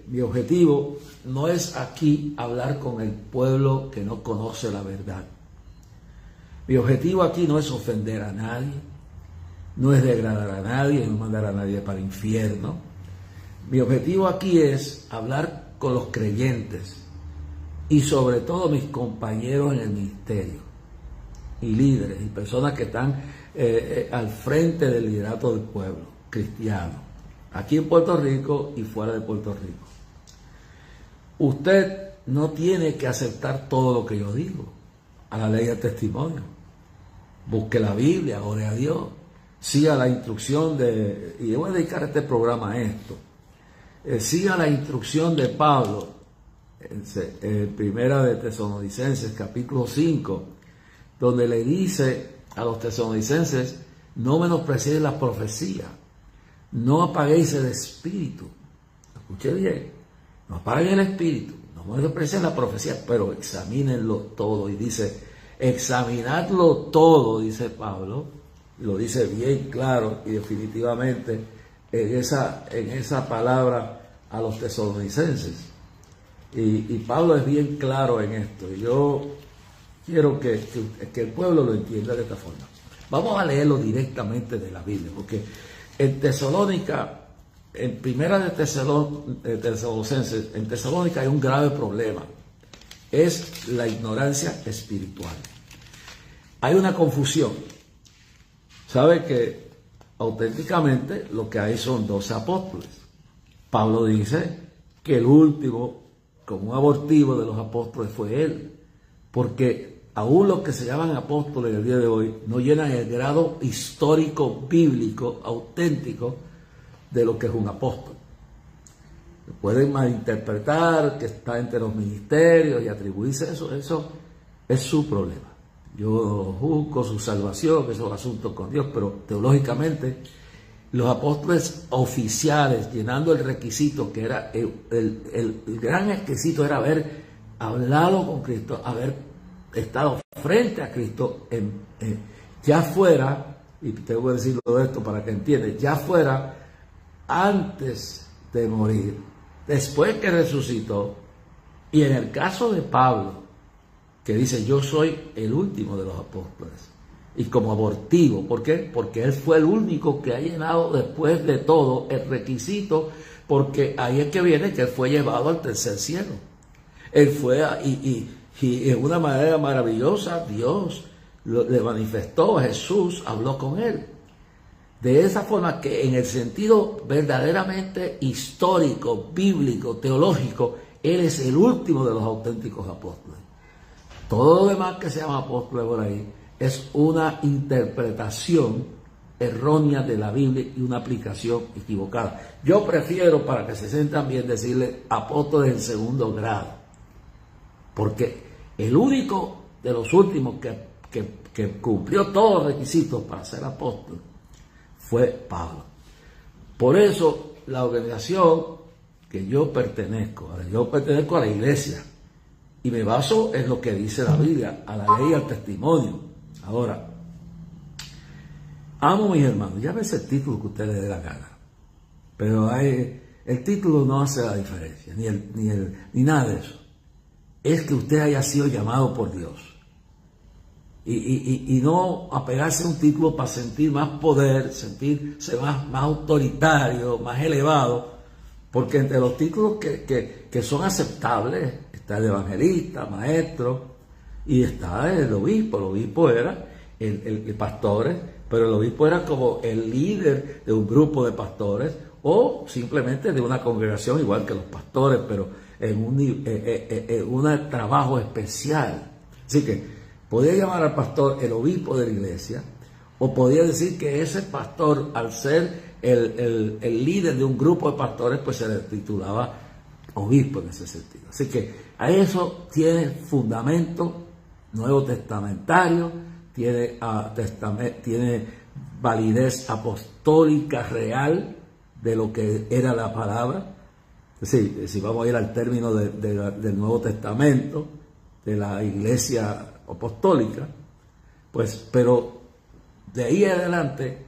mi objetivo no es aquí hablar con el pueblo que no conoce la verdad. Mi objetivo aquí no es ofender a nadie, no es degradar a nadie, no mandar a nadie para el infierno. Mi objetivo aquí es hablar con los creyentes y sobre todo mis compañeros en el ministerio y líderes y personas que están al frente del liderato del pueblo cristiano, aquí en Puerto Rico y fuera de Puerto Rico. Usted no tiene que aceptar todo lo que yo digo, a la ley del testimonio. Busque la Biblia, ore a Dios, siga la instrucción y yo voy a dedicar este programa a esto, siga la instrucción de Pablo, en Primera de Tesalonicenses, capítulo 5, donde le dice a los tesalonicenses, no menospreciéis la profecía, no apaguéis el espíritu. Escuché bien, no apaguen el espíritu, no menosprecien la profecía, pero examínenlo todo. Y dice, examinadlo todo, dice Pablo, lo dice bien claro y definitivamente en esa palabra a los tesalonicenses. Y Pablo es bien claro en esto. Y yo quiero que el pueblo lo entienda de esta forma. Vamos a leerlo directamente de la Biblia, porque en Tesalónica, en Primera de Tesalonicenses, en Tesalónica hay un grave problema. Es la ignorancia espiritual. Hay una confusión. ¿Sabe que auténticamente lo que hay son 12 apóstoles? Pablo dice que el último, como un abortivo de los apóstoles, fue él. Porque aún los que se llaman apóstoles el día de hoy no llenan el grado histórico, bíblico, auténtico de lo que es un apóstol. Pueden malinterpretar que está entre los ministerios y atribuirse eso es su problema. Yo juzgo su salvación, que esos asuntos con Dios, pero teológicamente los apóstoles oficiales, llenando el requisito que era el gran requisito, era haber hablado con Cristo, haber estado frente a Cristo, ya fuera, y tengo que decirlo esto para que entiendan, ya fuera antes de morir, después que resucitó, y en el caso de Pablo, que dice, yo soy el último de los apóstoles, y como abortivo, ¿por qué? Porque él fue el único que ha llenado después de todo el requisito, porque ahí es que viene que él fue llevado al tercer cielo. Él fue, y de una manera maravillosa, Dios le manifestó a Jesús, habló con él. De esa forma que en el sentido verdaderamente histórico, bíblico, teológico, él es el último de los auténticos apóstoles. Todo lo demás que se llama apóstoles por ahí es una interpretación errónea de la Biblia y una aplicación equivocada. Yo prefiero, para que se sientan bien, decirle apóstoles en segundo grado, porque el único de los últimos que cumplió todos los requisitos para ser apóstol fue Pablo. Por eso la organización que yo pertenezco a la iglesia, y me baso en lo que dice la Biblia, a la ley y al testimonio. Ahora, amo a mis hermanos, llámese el título que usted le dé la gana, pero el título no hace la diferencia, ni nada de eso. Es que usted haya sido llamado por Dios. Y no apegarse a un título para sentir más poder, sentirse más autoritario, más elevado, porque entre los títulos que son aceptables está el evangelista, maestro, y está el obispo. El obispo era el pastores, pero el obispo era como el líder de un grupo de pastores o simplemente de una congregación igual que los pastores, pero en un trabajo especial. Así que podía llamar al pastor el obispo de la iglesia, o podía decir que ese pastor, al ser el líder de un grupo de pastores, pues se le titulaba obispo en ese sentido. Así que a eso tiene fundamento nuevo testamentario, tiene validez apostólica real de lo que era la palabra. Sí, si vamos a ir al término del Nuevo Testamento, de la iglesia apostólica, pues, pero de ahí en adelante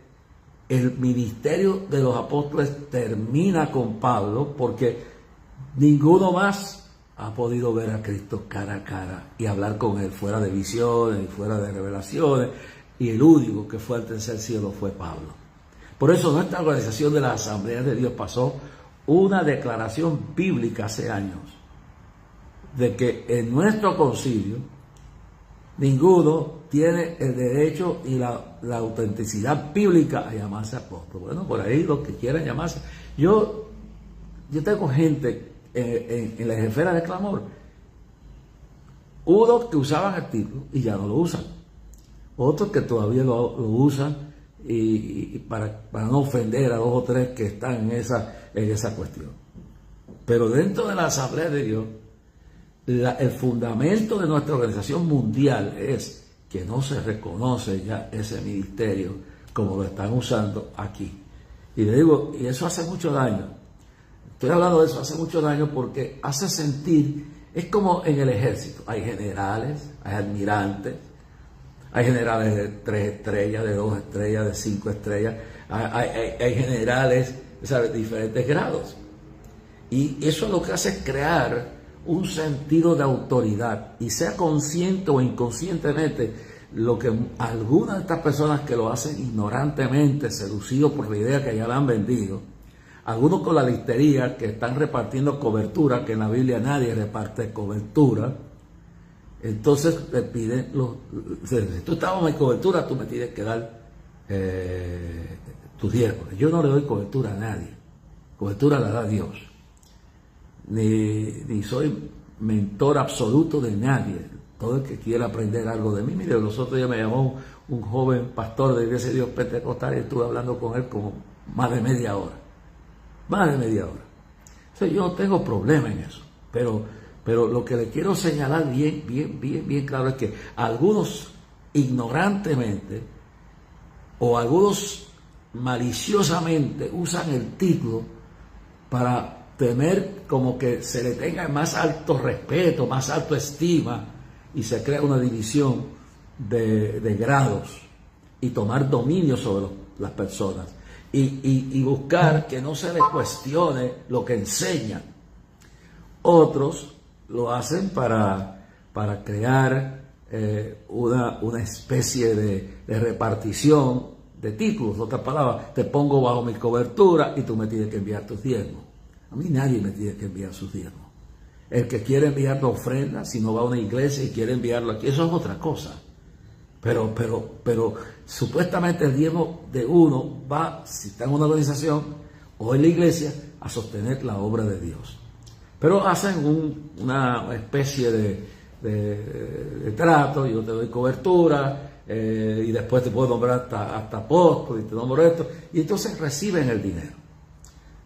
el ministerio de los apóstoles termina con Pablo, porque Ninguno más ha podido ver a Cristo cara a cara y hablar con Él fuera de visiones y fuera de revelaciones. Y el único que fue al tercer cielo fue Pablo. Por eso nuestra organización de las Asambleas de Dios pasó una declaración bíblica hace años de que en nuestro concilio ninguno tiene el derecho y la autenticidad bíblica a llamarse apóstol. Bueno, por ahí los que quieran llamarse. Yo tengo gente en la esfera de clamor, unos que usaban el título y ya no lo usan, otros que todavía lo usan y para no ofender a dos o tres que están en esa cuestión. Pero dentro de la Asamblea de Dios, el fundamento de nuestra organización mundial es que no se reconoce ya ese ministerio como lo están usando aquí. Y le digo, y eso hace mucho daño. Estoy hablando de eso hace mucho daño porque hace sentir, es como en el ejército, hay generales, hay almirantes, hay generales de 3 estrellas, de 2 estrellas, de 5 estrellas, hay generales de diferentes grados. Y eso lo que hace es crear un sentido de autoridad, y sea consciente o inconscientemente, lo que algunas de estas personas que lo hacen ignorantemente, seducidos por la idea que ya la han vendido, algunos con la listería que están repartiendo cobertura, que en la Biblia nadie reparte cobertura. Entonces le piden, si tú estabas en cobertura, tú me tienes que dar tus diezmos. Yo no le doy cobertura a nadie, cobertura la da Dios. Ni soy mentor absoluto de nadie. Todo el que quiera aprender algo de mí. Mire, los otros días me llamó un joven pastor de Iglesia de Dios Pentecostal y estuve hablando con él como más de media hora. Más de media hora. O sea, yo no tengo problema en eso. Pero lo que le quiero señalar bien claro es que algunos ignorantemente o algunos maliciosamente usan el título para tener como que se le tenga más alto respeto, más alto estima, y se crea una división de grados y tomar dominio sobre las personas y buscar que no se les cuestione lo que enseñan. Otros lo hacen para crear una especie de repartición de títulos. En otras palabras, te pongo bajo mi cobertura y tú me tienes que enviar tus diezmos. A mí nadie me tiene que enviar sus diezmos. El que quiere enviar la ofrenda, si no va a una iglesia y quiere enviarlo aquí, eso es otra cosa. Pero supuestamente el diezmo de uno va, si está en una organización o en la iglesia, a sostener la obra de Dios. Pero hacen una especie de trato, yo te doy cobertura, y después te puedo nombrar hasta apóstol y te nombro esto, y entonces reciben el dinero.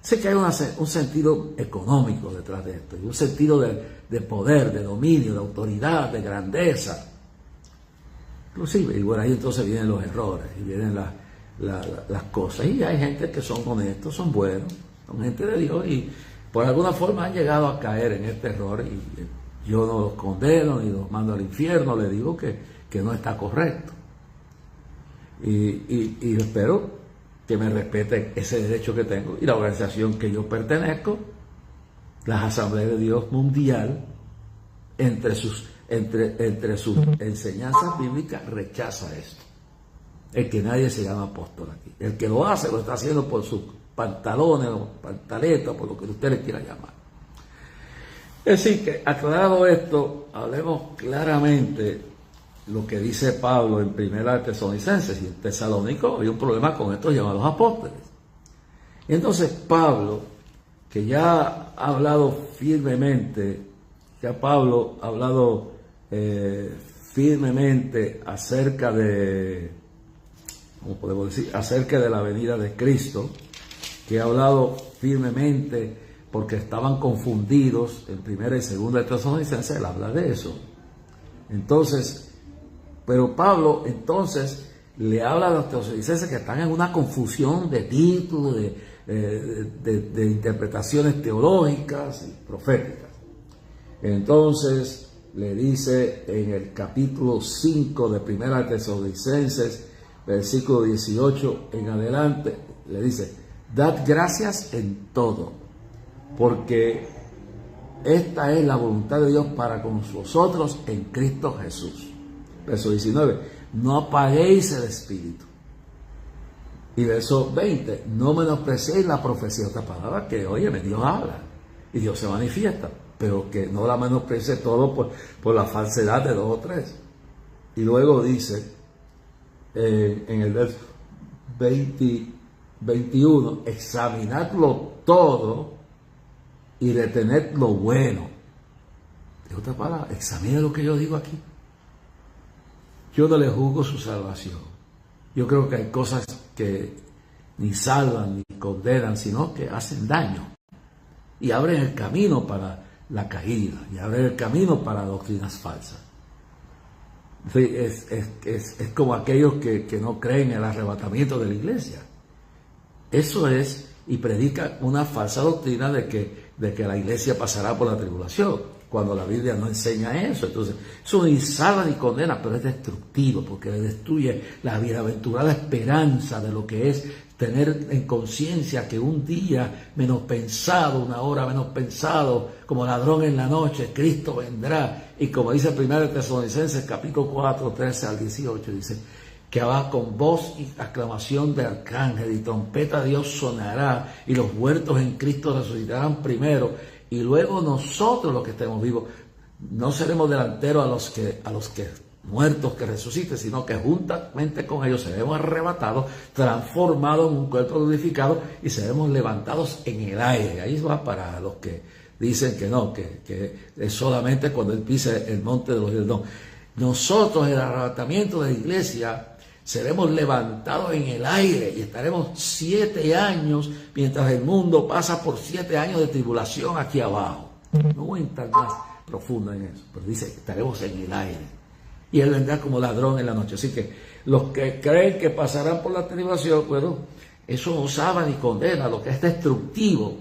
Sé que hay un sentido económico detrás de esto, y un sentido de poder, de dominio, de autoridad, de grandeza. Inclusive, y bueno, ahí entonces vienen los errores, y vienen las cosas. Y hay gente que son honestos, son buenos, son gente de Dios, y por alguna forma han llegado a caer en este error, y yo no los condeno, ni los mando al infierno, les digo que no está correcto. Y espero que me respeten ese derecho que tengo, y la organización que yo pertenezco, las Asambleas de Dios Mundial, entre sus enseñanzas bíblicas, rechaza esto. El que nadie se llama apóstol aquí. El que lo hace, lo está haciendo por sus pantalones o pantaletas, por lo que usted le quiera llamar. Es decir, que aclarado esto, hablemos claramente lo que dice Pablo en Primera de Tesalonicenses. Y en Tesalónico hay un problema con estos llamados apóstoles. Y entonces Pablo, que ya ha hablado firmemente, firmemente acerca de, ¿cómo podemos decir?, acerca de la venida de Cristo, que ha hablado firmemente porque estaban confundidos en Primera y Segunda de Tesalonicenses, él habla de eso. Entonces, pero Pablo entonces le habla a los tesalonicenses que están en una confusión de títulos, de interpretaciones teológicas y proféticas. Entonces le dice en el capítulo 5 de Primera de Tesalonicenses, versículo 18 en adelante, le dice: dad gracias en todo, porque esta es la voluntad de Dios para con vosotros en Cristo Jesús. Verso 19, no apaguéis el espíritu. Y verso 20, no menospreciéis la profecía. Otra palabra que, oye, Dios habla y Dios se manifiesta, pero que no la menosprecie todo por la falsedad de 2 o 3. Y luego dice, en el verso 21, examinadlo todo y retened lo bueno. Es otra palabra, examine lo que yo digo aquí. Yo no le juzgo su salvación. Yo creo que hay cosas que ni salvan ni condenan, sino que hacen daño y abren el camino para la caída y abren el camino para doctrinas falsas. Es como aquellos que no creen en el arrebatamiento de la iglesia. Eso es, y predican una falsa doctrina de que la iglesia pasará por la tribulación, cuando la Biblia no enseña eso. Entonces, eso ni salva ni condena, pero es destructivo, porque le destruye la bienaventurada esperanza de lo que es tener en conciencia que un día menos pensado, una hora menos pensado, como ladrón en la noche, Cristo vendrá. Y como dice 1 Tesalonicenses capítulo 4, 13 al 18, dice que va con voz y aclamación de arcángel y trompeta de Dios sonará, y los muertos en Cristo resucitarán primero, y luego nosotros los que estemos vivos no seremos delanteros a los que muertos que resuciten, sino que juntamente con ellos seremos arrebatados, transformados en un cuerpo glorificado y seremos levantados en el aire. Ahí va para los que dicen que no, que es solamente cuando Él pise el monte de los cielos. No. Nosotros, el arrebatamiento de la iglesia, seremos levantados en el aire y estaremos 7 años mientras el mundo pasa por 7 años de tribulación aquí abajo. No voy a entrar más profundo en eso, pero dice que estaremos en el aire y Él vendrá como ladrón en la noche. Así que los que creen que pasarán por la tribulación, bueno, eso no salva ni condena, lo que es destructivo,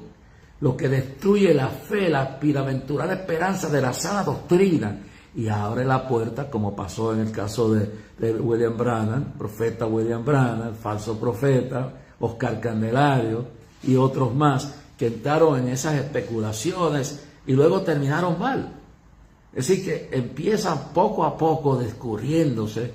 lo que destruye la fe, la bienaventurada esperanza de la sana doctrina, y abre la puerta, como pasó en el caso de William Branham, profeta William Branham, falso profeta, Oscar Candelario y otros más, que entraron en esas especulaciones y luego terminaron mal. Es decir, que empiezan poco a poco descubriéndose,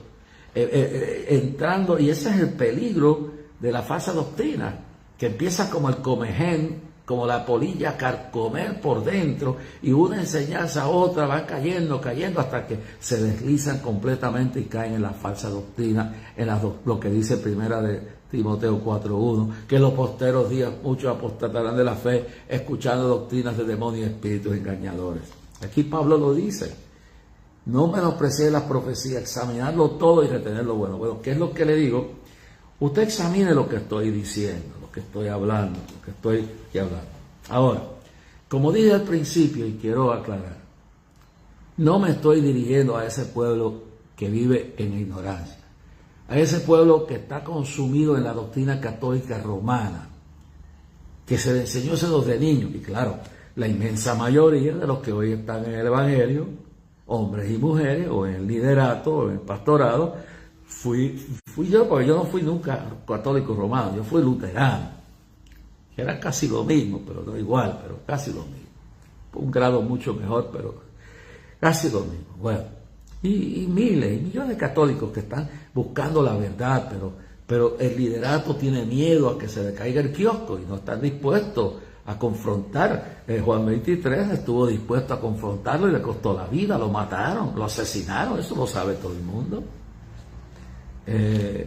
entrando, y ese es el peligro de la falsa doctrina, que empieza como el comején, como la polilla, a carcomer por dentro, y una enseñanza a otra va cayendo, hasta que se deslizan completamente y caen en la falsa doctrina, en lo que dice primera de Timoteo 4:1, que en los posteros días muchos apostatarán de la fe, escuchando doctrinas de demonios y espíritus engañadores. Aquí Pablo lo dice, no menospreciéis las profecías, examinarlo todo y retener lo bueno. Bueno, ¿qué es lo que le digo? Usted examine lo que estoy diciendo, lo que estoy hablando, lo que estoy aquí hablando. Ahora, como dije al principio y quiero aclarar, no me estoy dirigiendo a ese pueblo que vive en ignorancia, a ese pueblo que está consumido en la doctrina católica romana, que se le enseñó eso desde niños. Y claro, la inmensa mayoría de los que hoy están en el Evangelio, hombres y mujeres, o en el liderato, o en el pastorado, fui yo, porque yo no fui nunca católico romano, yo fui luterano, que era casi lo mismo, pero no igual, pero casi lo mismo. Un grado mucho mejor, pero casi lo mismo. Bueno, y miles y millones de católicos que están buscando la verdad, pero el liderato tiene miedo a que se le caiga el kiosco y no están dispuestos a confrontar. Juan 23 estuvo dispuesto a confrontarlo y le costó la vida, lo mataron, lo asesinaron, eso lo sabe todo el mundo.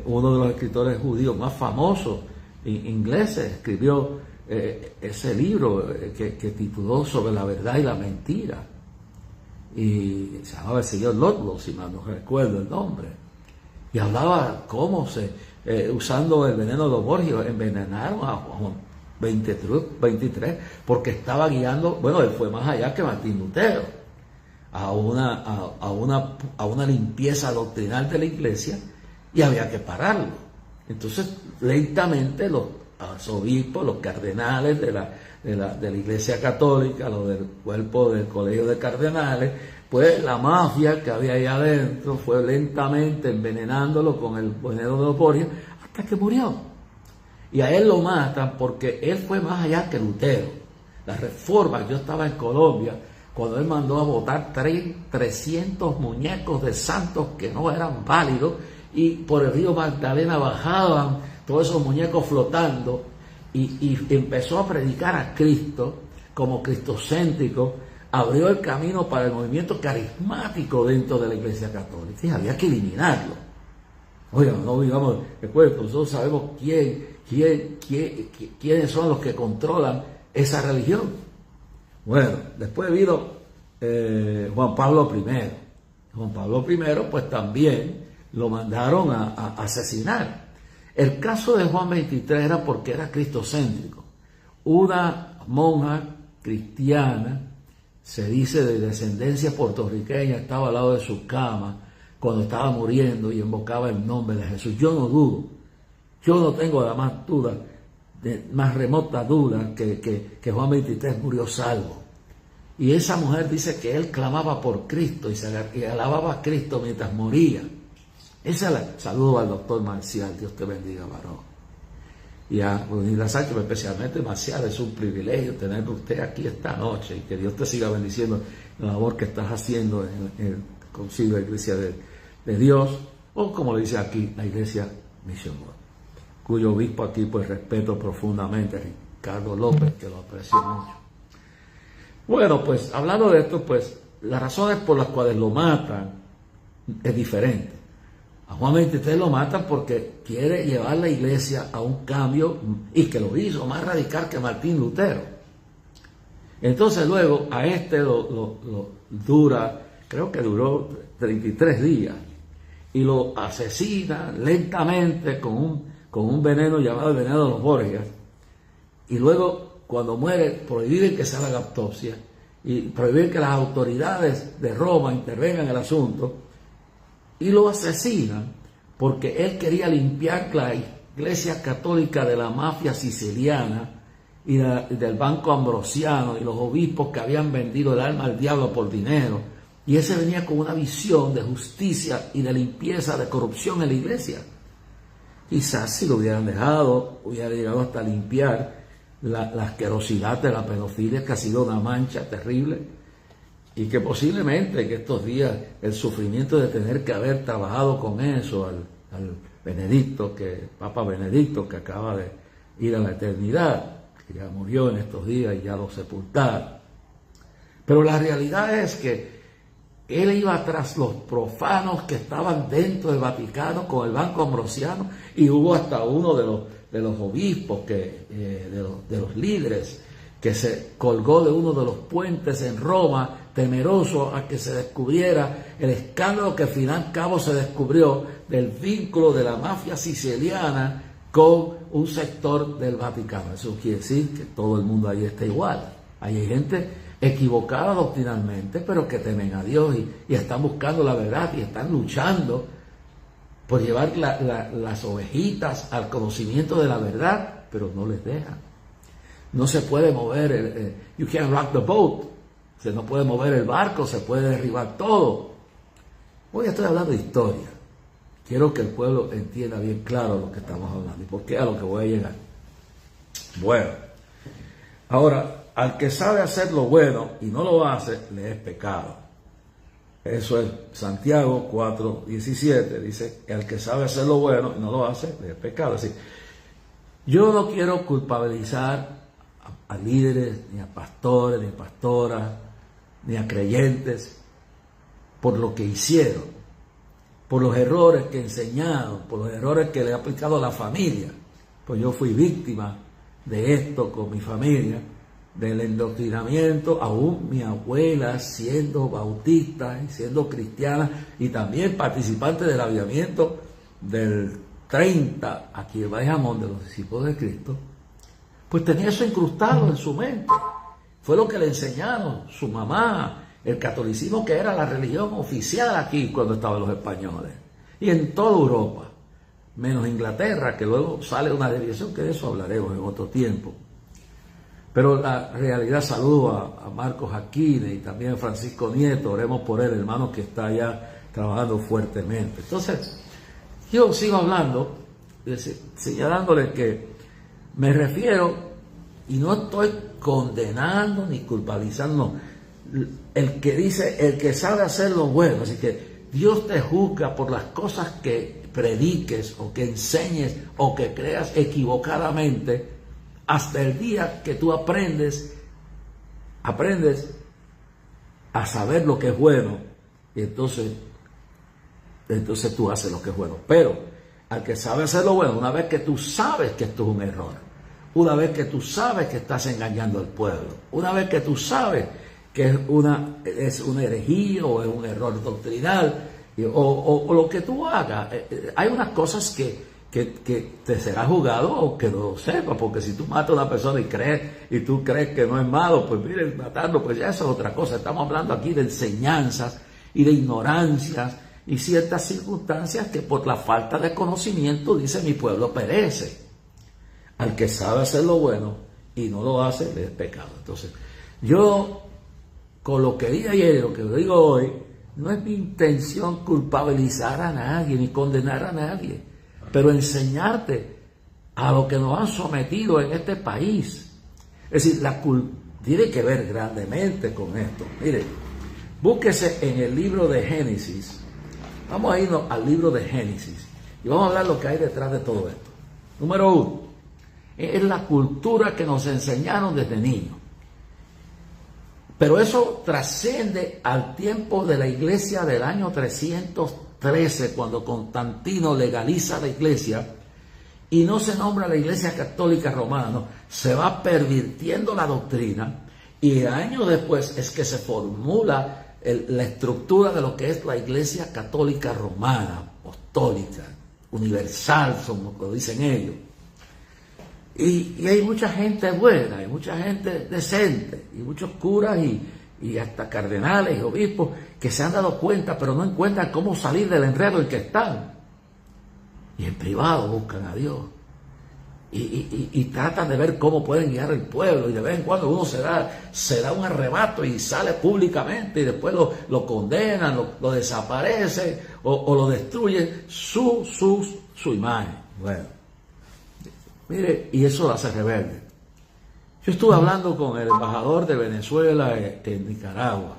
Uno de los escritores judíos más famosos ingleses escribió ese libro que tituló Sobre la verdad y la mentira, y se llamaba el señor Ludlow, si mal no recuerdo el nombre, y hablaba cómo usando el veneno de los Borgias envenenaron a Juan 23 porque estaba guiando, bueno, él fue más allá que Martín Lutero, a una limpieza doctrinal de la iglesia, y había que pararlo. Entonces, lentamente los arzobispos, los cardenales de la Iglesia Católica, los del cuerpo del Colegio de Cardenales, pues la mafia que había ahí adentro fue lentamente envenenándolo con el veneno de los Borgias hasta que murió. Y a él lo matan porque él fue más allá que Lutero. La reforma, yo estaba en Colombia cuando él mandó a votar 300 muñecos de santos que no eran válidos, y por el río Magdalena bajaban todos esos muñecos flotando, y empezó a predicar a Cristo como cristocéntrico. Abrió el camino para el movimiento carismático dentro de la Iglesia Católica, y había que eliminarlo. Oiga, no digamos después, nosotros sabemos quiénes son los que controlan esa religión. Bueno, después vino Juan Pablo I. Juan Pablo I, pues también lo mandaron a asesinar. El caso de Juan XXIII era porque era cristocéntrico. Una monja cristiana, se dice de descendencia puertorriqueña, estaba al lado de su cama cuando estaba muriendo y invocaba el nombre de Jesús. Yo no dudo, yo no tengo la más remota duda que Juan XXIII murió salvo. Y esa mujer dice que él clamaba por Cristo y alababa a Cristo mientras moría. Saludo al doctor Marcial, Dios te bendiga, varón. Y a Brunilda Sánchez, especialmente Marcial, es un privilegio tener usted aquí esta noche, y que Dios te siga bendiciendo la labor que estás haciendo en el Concilio de la Iglesia de Dios, o como le dice aquí, la Iglesia Misión, cuyo obispo aquí pues respeto profundamente, Ricardo López, que lo aprecio mucho. Bueno, pues hablando de esto, pues las razones por las cuales lo matan es diferente. A Juan XXIII lo matan porque quiere llevar la iglesia a un cambio, y que lo hizo más radical que Martín Lutero. Entonces luego a creo que duró 33 días, y lo asesina lentamente con un veneno llamado el veneno de los Borgias, y luego cuando muere prohíben que se haga la autopsia y prohíben que las autoridades de Roma intervengan en el asunto, y lo asesinan porque él quería limpiar la Iglesia Católica de la mafia siciliana y del Banco Ambrosiano y los obispos que habían vendido el alma al diablo por dinero. Y ese venía con una visión de justicia y de limpieza, de corrupción en la iglesia. Quizás si lo hubieran dejado, hubiera llegado hasta limpiar la asquerosidad de la pedofilia, que ha sido una mancha terrible, y que posiblemente en estos días el sufrimiento de tener que haber trabajado con eso al Papa Benedicto, que acaba de ir a la eternidad, que ya murió en estos días y ya lo sepultaron. Pero la realidad es que él iba tras los profanos que estaban dentro del Vaticano con el Banco Ambrosiano, y hubo hasta uno de los obispos, de los líderes, que se colgó de uno de los puentes en Roma, temeroso a que se descubriera el escándalo que al fin y al cabo se descubrió del vínculo de la mafia siciliana con un sector del Vaticano. Eso quiere decir que todo el mundo ahí está igual. Hay gente equivocada doctrinalmente, pero que temen a Dios y están buscando la verdad y están luchando por llevar las ovejitas al conocimiento de la verdad, pero no les dejan. No se puede mover, you can't rock the boat, se no puede mover el barco, se puede derribar todo. Hoy estoy hablando de historia. Quiero que el pueblo entienda bien claro lo que estamos hablando y por qué a lo que voy a llegar. Bueno, ahora, al que sabe hacer lo bueno y no lo hace, le es pecado. Eso es Santiago 4:17, dice, al que sabe hacer lo bueno y no lo hace, le es pecado. Es decir, yo no quiero culpabilizar a líderes, ni a pastores, ni a pastoras, ni a creyentes por lo que hicieron, por los errores que enseñaron, por los errores que le ha aplicado a la familia. Pues yo fui víctima de esto con mi familia, del endoctrinamiento, aún mi abuela siendo bautista y siendo cristiana y también participante del avivamiento del 30 aquí en Bayamón de los discípulos de Cristo, pues tenía eso incrustado en su mente. Fue lo que le enseñaron su mamá, el catolicismo, que era la religión oficial aquí cuando estaban los españoles, y en toda Europa, menos Inglaterra, que luego sale una desviación, que de eso hablaremos en otro tiempo. Pero la realidad, saludo a Marcos Aquino y también a Francisco Nieto, oremos por él, hermano, que está allá trabajando fuertemente. Entonces, yo sigo hablando, señalándole que me refiero, Y no estoy condenando ni culpabilizando. El que dice, el que sabe hacer lo bueno. Así que Dios te juzga por las cosas que prediques o que enseñes o que creas equivocadamente hasta el día que tú aprendes a saber lo que es bueno. Y entonces tú haces lo que es bueno. Pero al que sabe hacer lo bueno, una vez que tú sabes que esto es un error, una vez que tú sabes que estás engañando al pueblo, una vez que tú sabes que es una herejía o es un error doctrinal, o lo que tú hagas, hay unas cosas que te será juzgado o que no lo sepas, porque si tú matas a una persona y tú crees que no es malo, pues mire, matarlo, pues ya eso es otra cosa. Estamos hablando aquí de enseñanzas y de ignorancias y ciertas circunstancias que por la falta de conocimiento, dice, mi pueblo perece. Al que sabe hacer lo bueno y no lo hace, es pecado. Entonces, yo, con lo que dije ayer y lo que digo hoy, no es mi intención culpabilizar a nadie ni condenar a nadie, pero enseñarte a lo que nos han sometido en este país. Es decir, tiene que ver grandemente con esto. Mire, búsquese en el libro de Génesis. Vamos a irnos al libro de Génesis y vamos a hablar lo que hay detrás de todo esto. Número 1, es la cultura que nos enseñaron desde niños. Pero eso trasciende al tiempo de la iglesia del año 313, cuando Constantino legaliza la iglesia y no se nombra la iglesia católica romana, no, se va pervirtiendo la doctrina y años después es que se formula la estructura de lo que es la iglesia católica romana, apostólica, universal, como lo dicen ellos. Y hay mucha gente buena, hay mucha gente decente, y muchos curas y hasta cardenales y obispos que se han dado cuenta, pero no encuentran cómo salir del enredo en que están. Y en privado buscan a Dios. Y tratan de ver cómo pueden guiar al pueblo. Y de vez en cuando uno se da un arrebato y sale públicamente y después lo condenan, lo desaparecen o lo destruyen su imagen. Bueno. Mire, y eso lo hace rebelde. Yo estuve hablando con el embajador de Venezuela en Nicaragua,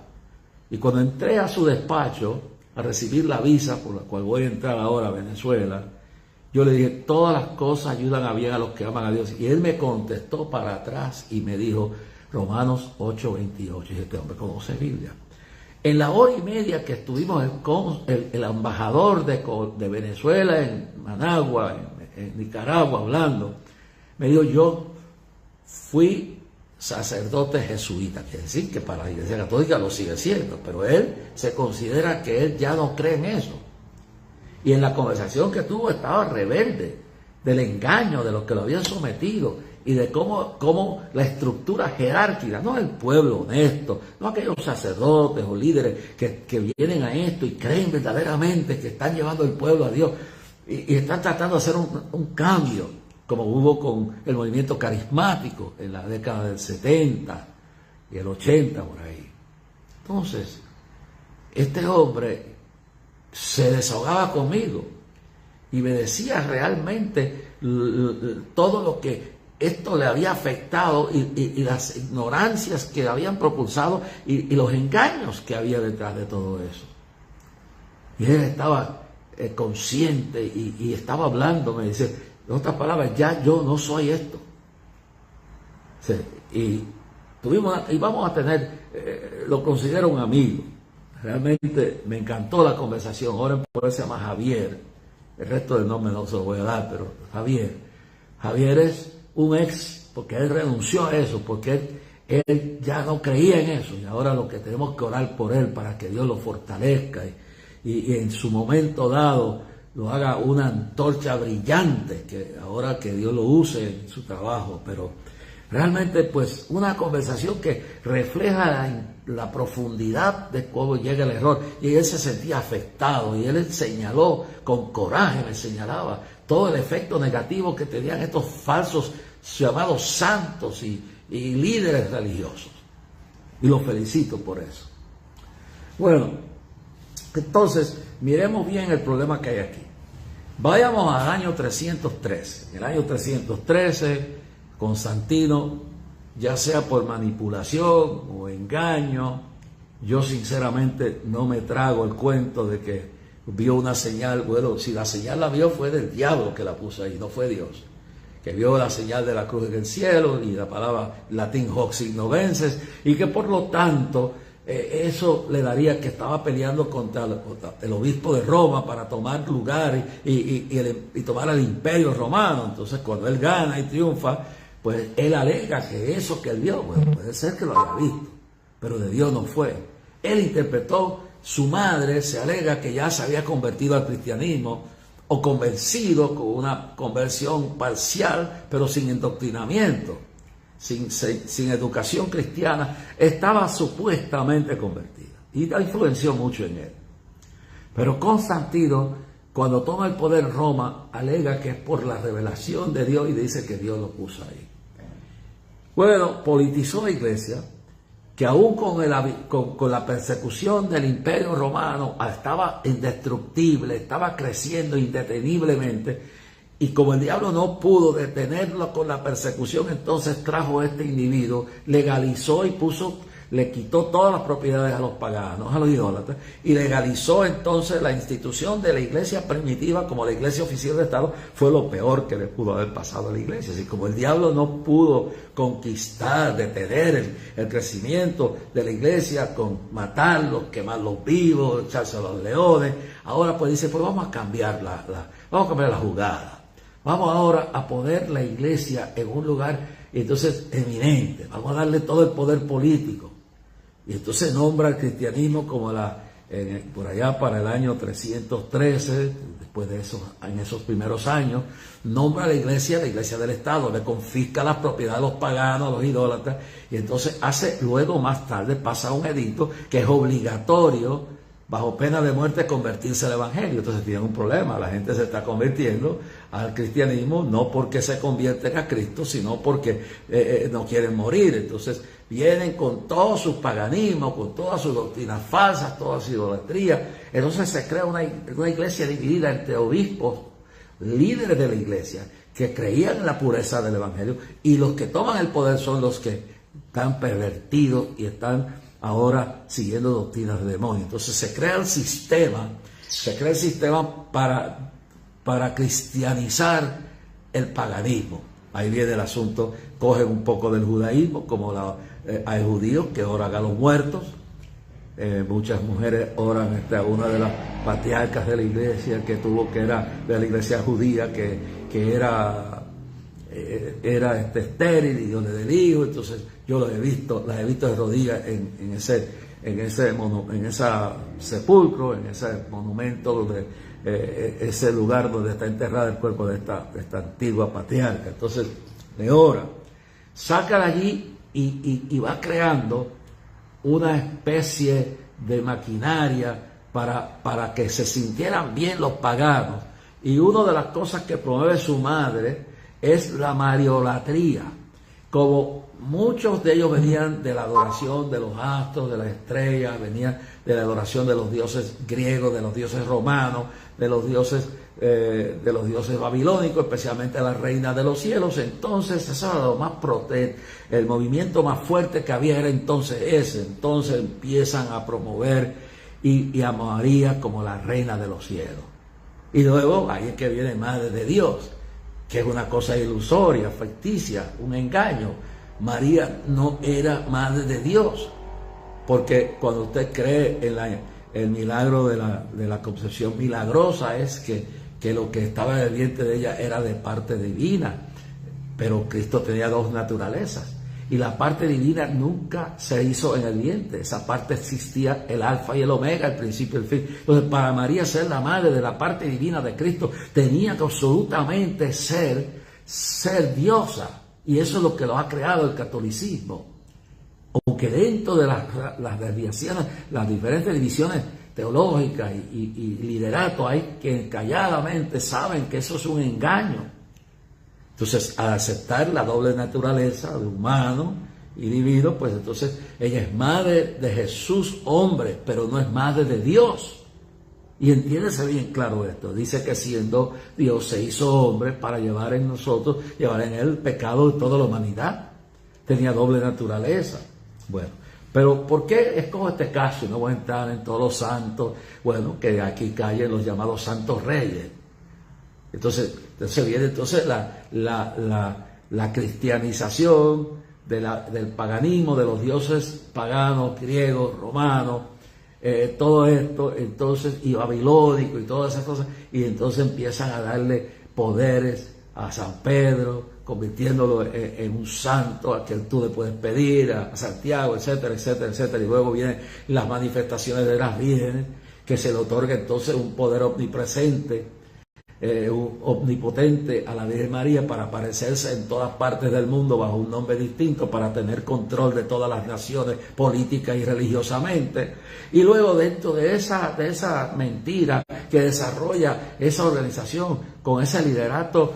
y cuando entré a su despacho a recibir la visa por la cual voy a entrar ahora a Venezuela, yo le dije, todas las cosas ayudan a bien a los que aman a Dios. Y él me contestó para atrás y me dijo, Romanos 8:28. Y dije, este hombre conoce Biblia. En la hora y media que estuvimos con el embajador de Venezuela en Managua, en Nicaragua, hablando, me dijo, yo fui sacerdote jesuita, quiere decir que para la Iglesia Católica lo sigue siendo, pero él se considera que él ya no cree en eso. Y en la conversación que tuvo estaba rebelde del engaño, de lo que lo habían sometido y de cómo la estructura jerárquica, no el pueblo honesto, no aquellos sacerdotes o líderes que vienen a esto y creen verdaderamente que están llevando el pueblo a Dios y están tratando de hacer un cambio, como hubo con el movimiento carismático en la década del 70 y el 80 por ahí. Entonces, este hombre se desahogaba conmigo y me decía realmente todo lo que esto le había afectado y las ignorancias que habían propulsado y los engaños que había detrás de todo eso. Y él estaba consciente y estaba hablando, me dice, en otras palabras, ya yo no soy esto. Sí, y vamos a tener, lo considero un amigo. Realmente me encantó la conversación. Ahora por él se llama Javier. El resto del nombre no se lo voy a dar, pero Javier. Javier es un ex, porque él renunció a eso, porque él ya no creía en eso. Y ahora lo que tenemos que orar por él para que Dios lo fortalezca y en su momento dado lo haga una antorcha brillante, que ahora que Dios lo use en su trabajo. Pero realmente pues una conversación que refleja la profundidad de cómo llega el error, y él se sentía afectado y él señaló con coraje, me señalaba todo el efecto negativo que tenían estos falsos llamados santos y líderes religiosos, y los felicito por eso. Bueno, entonces miremos bien el problema que hay aquí. Vayamos al año 313. En el año 313 Constantino ya sea por manipulación o engaño. Yo sinceramente no me trago el cuento de que vio una señal. Bueno, si la señal la vio fue del diablo que la puso ahí, no fue Dios. Que vio la señal de la cruz en el cielo y la palabra latín hoc signo vinces, y que por lo tanto eso le daría que estaba peleando contra el obispo de Roma para tomar lugar y tomar el imperio romano. Entonces cuando él gana y triunfa, pues él alega que eso que él vio, bueno, puede ser que lo haya visto, pero de Dios no fue. Él interpretó, su madre se alega que ya se había convertido al cristianismo, o convencido con una conversión parcial, pero sin endoctrinamiento, sin educación cristiana, estaba supuestamente convertida y la influenció mucho en él. Pero Constantino, cuando toma el poder en Roma, alega que es por la revelación de Dios y dice que Dios lo puso ahí. Bueno, politizó la iglesia, que aún con la persecución del imperio romano estaba indestructible, estaba creciendo indeteniblemente, y como el diablo no pudo detenerlo con la persecución, entonces trajo a este individuo, legalizó y le quitó todas las propiedades a los paganos, a los idólatras, y legalizó entonces la institución de la iglesia primitiva como la iglesia oficial de Estado. Fue lo peor que le pudo haber pasado a la iglesia. Así como el diablo no pudo conquistar, detener el crecimiento de la iglesia con matarlos, quemarlos vivos, echarse a los leones, ahora pues dice, pues vamos a cambiar vamos a cambiar la jugada. Vamos ahora a poner la iglesia en un lugar entonces eminente, vamos a darle todo el poder político. Y entonces nombra al cristianismo como por allá para el año 313, después de en esos primeros años, nombra a la iglesia del Estado, le confisca las propiedades a los paganos, a los idólatras, y entonces luego más tarde pasa un edicto que es obligatorio, bajo pena de muerte, convertirse al evangelio. Entonces tienen un problema, la gente se está convirtiendo al cristianismo no porque se convierten a Cristo, sino porque no quieren morir. Entonces vienen con todo su paganismo, con todas sus doctrinas falsas, toda su idolatría. Entonces se crea una iglesia dividida entre obispos, líderes de la iglesia, que creían en la pureza del evangelio, y los que toman el poder son los que están pervertidos y están ahora siguiendo doctrinas de demonios. Entonces se crea el sistema para cristianizar el paganismo. Ahí viene el asunto, cogen un poco del judaísmo, como hay judíos que oran a los muertos, muchas mujeres oran a una de las patriarcas de la iglesia que era de la iglesia judía, que era estéril y Dios le del hijo. Entonces yo las he visto de rodillas en ese sepulcro, en ese monumento, donde ese lugar donde está enterrado el cuerpo de esta antigua patriarca. Entonces le ora, saca de allí y va creando una especie de maquinaria para que se sintieran bien los paganos. Y una de las cosas que promueve su madre es la mariolatría. Como muchos de ellos venían de la adoración de los astros, de las estrellas, venían de la adoración de los dioses griegos, de los dioses romanos, de los dioses babilónicos, especialmente la reina de los cielos. Entonces eso era lo más el movimiento más fuerte que había era entonces ese. Entonces empiezan a promover y a María como la reina de los cielos. Y luego ahí es que viene Madre de Dios, que es una cosa ilusoria, ficticia, un engaño. María no era madre de Dios, porque cuando usted cree en el milagro de la concepción milagrosa, es que lo que estaba en el vientre de ella era de parte divina, pero Cristo tenía dos naturalezas, y la parte divina nunca se hizo en el vientre. Esa parte existía, el alfa y el omega, el principio y el fin. Entonces, para María ser la madre de la parte divina de Cristo, tenía que absolutamente ser diosa, y eso es lo que lo ha creado el catolicismo. Aunque dentro de las desviaciones, las diferentes divisiones teológicas y liderato, hay que calladamente saben que eso es un engaño. Entonces, al aceptar la doble naturaleza de humano y divino, pues entonces ella es madre de Jesús hombre, pero no es madre de Dios. Y entiéndese bien claro esto. Dice que siendo Dios se hizo hombre para llevar en él el pecado de toda la humanidad. tenía doble naturaleza. Bueno, pero ¿por qué escojo este caso? No voy a entrar en todos los santos. Bueno, que aquí caen los llamados santos reyes. Entonces viene la cristianización del paganismo, de los dioses paganos, griegos, romanos, todo esto, entonces, y babilónico y todas esas cosas, y entonces empiezan a darle poderes a San Pedro, convirtiéndolo en un santo a quien tú le puedes pedir, a Santiago, etcétera, etcétera, etcétera. Y luego vienen las manifestaciones de las vírgenes, que se le otorga entonces un poder omnipresente, omnipotente a la Virgen María para aparecerse en todas partes del mundo bajo un nombre distinto, para tener control de todas las naciones política y religiosamente. Y luego, dentro de esa mentira que desarrolla esa organización con ese liderato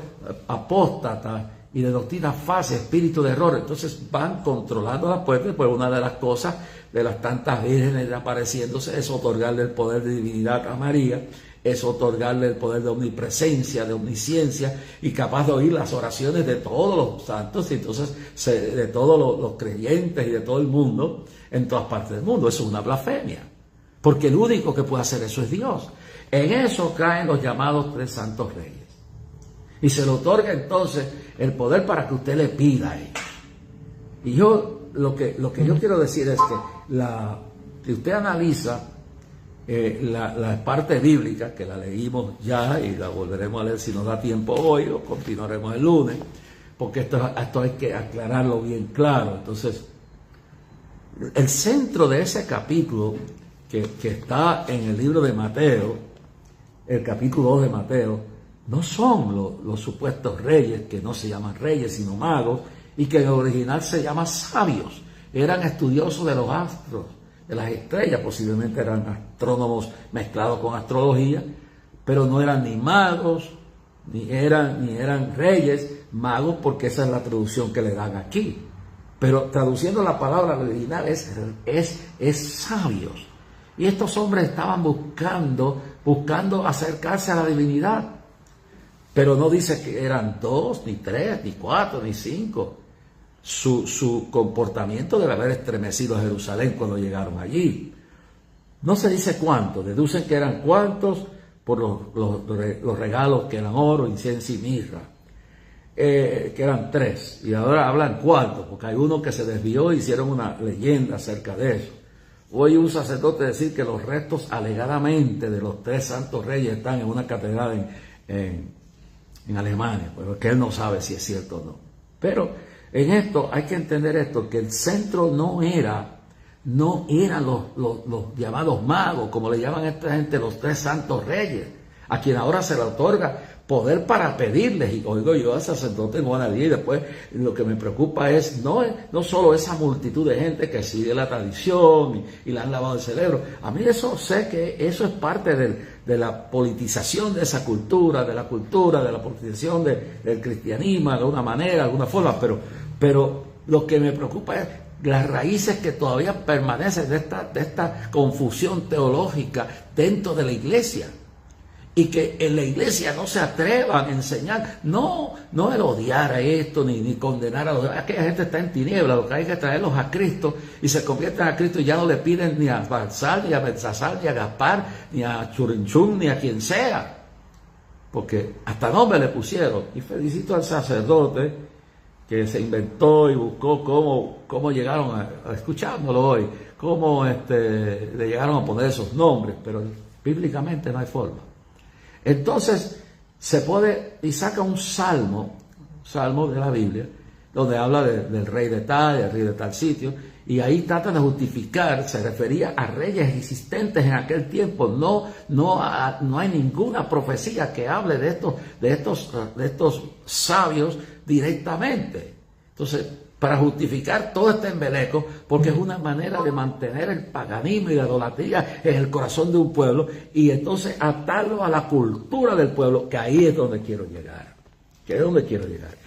apóstata y de doctrina falsa, espíritu de error, entonces van controlando las puertas. Pues una de las cosas de las tantas vírgenes apareciéndose es otorgarle el poder de divinidad a María, es otorgarle el poder de omnipresencia, de omnisciencia, y capaz de oír las oraciones de todos los santos, y entonces de todos los creyentes y de todo el mundo, en todas partes del mundo. Eso es una blasfemia, porque el único que puede hacer eso es Dios. En eso caen los llamados 3 santos reyes, y se le otorga entonces el poder para que usted le pida a ellos. Y yo lo que yo quiero decir es que si usted analiza la parte bíblica, que la leímos ya y la volveremos a leer si nos da tiempo hoy, o continuaremos el lunes, porque esto hay que aclararlo bien claro. Entonces, el centro de ese capítulo que está en el libro de Mateo, el capítulo 2 de Mateo, no son los supuestos reyes, que no se llaman reyes sino magos, y que en el original se llaman sabios. Eran estudiosos de los astros, de las estrellas, posiblemente eran astrónomos mezclados con astrología, pero no eran ni magos, ni eran reyes, magos, porque esa es la traducción que le dan aquí. Pero traduciendo la palabra original es sabios. Y estos hombres estaban buscando acercarse a la divinidad. Pero no dice que eran 2, ni 3, ni 4, ni 5. Su comportamiento debe haber estremecido a Jerusalén cuando llegaron allí. No se dice cuántos, deducen que eran cuántos por los regalos que eran oro, incienso y mirra, que eran 3, y ahora hablan cuántos, porque hay uno que se desvió e hicieron una leyenda acerca de eso. Hoy un sacerdote decir que los restos alegadamente de los 3 santos reyes están en una catedral en Alemania, pero que él no sabe si es cierto o no. Pero en esto hay que entender esto, que el centro no eran los llamados magos, como le llaman a esta gente, los 3 santos reyes, a quien ahora se le otorga poder para pedirles. Y oigo yo al sacerdote no van a ir. Después lo que me preocupa es no solo esa multitud de gente que sigue la tradición y le han lavado el cerebro. A mí sé que eso es parte de la politización de esa cultura, de la politización del cristianismo, de alguna manera, de alguna forma, pero lo que me preocupa es las raíces que todavía permanecen de esta confusión teológica dentro de la iglesia, y que en la iglesia no se atrevan a enseñar, no el odiar a esto, ni condenar a los demás. Aquella gente está en tinieblas, lo que hay que traerlos a Cristo, y se convierten a Cristo, y ya no le piden ni a Balsal, ni a Belsasar, ni a Gaspar, ni a Churinchún, ni a quien sea, porque hasta nombre le pusieron. Y felicito al sacerdote que se inventó y buscó cómo llegaron a escuchándolo hoy, cómo le llegaron a poner esos nombres, pero bíblicamente no hay forma. Entonces se puede, y saca un salmo de la Biblia, donde habla del rey de tal, del rey de tal sitio, y ahí trata de justificar, se refería a reyes existentes en aquel tiempo. No hay ninguna profecía que hable de estos sabios directamente. Entonces, para justificar todo este embeleco, porque es una manera de mantener el paganismo y la idolatría en el corazón de un pueblo, y entonces atarlo a la cultura del pueblo, que ahí es donde quiero llegar.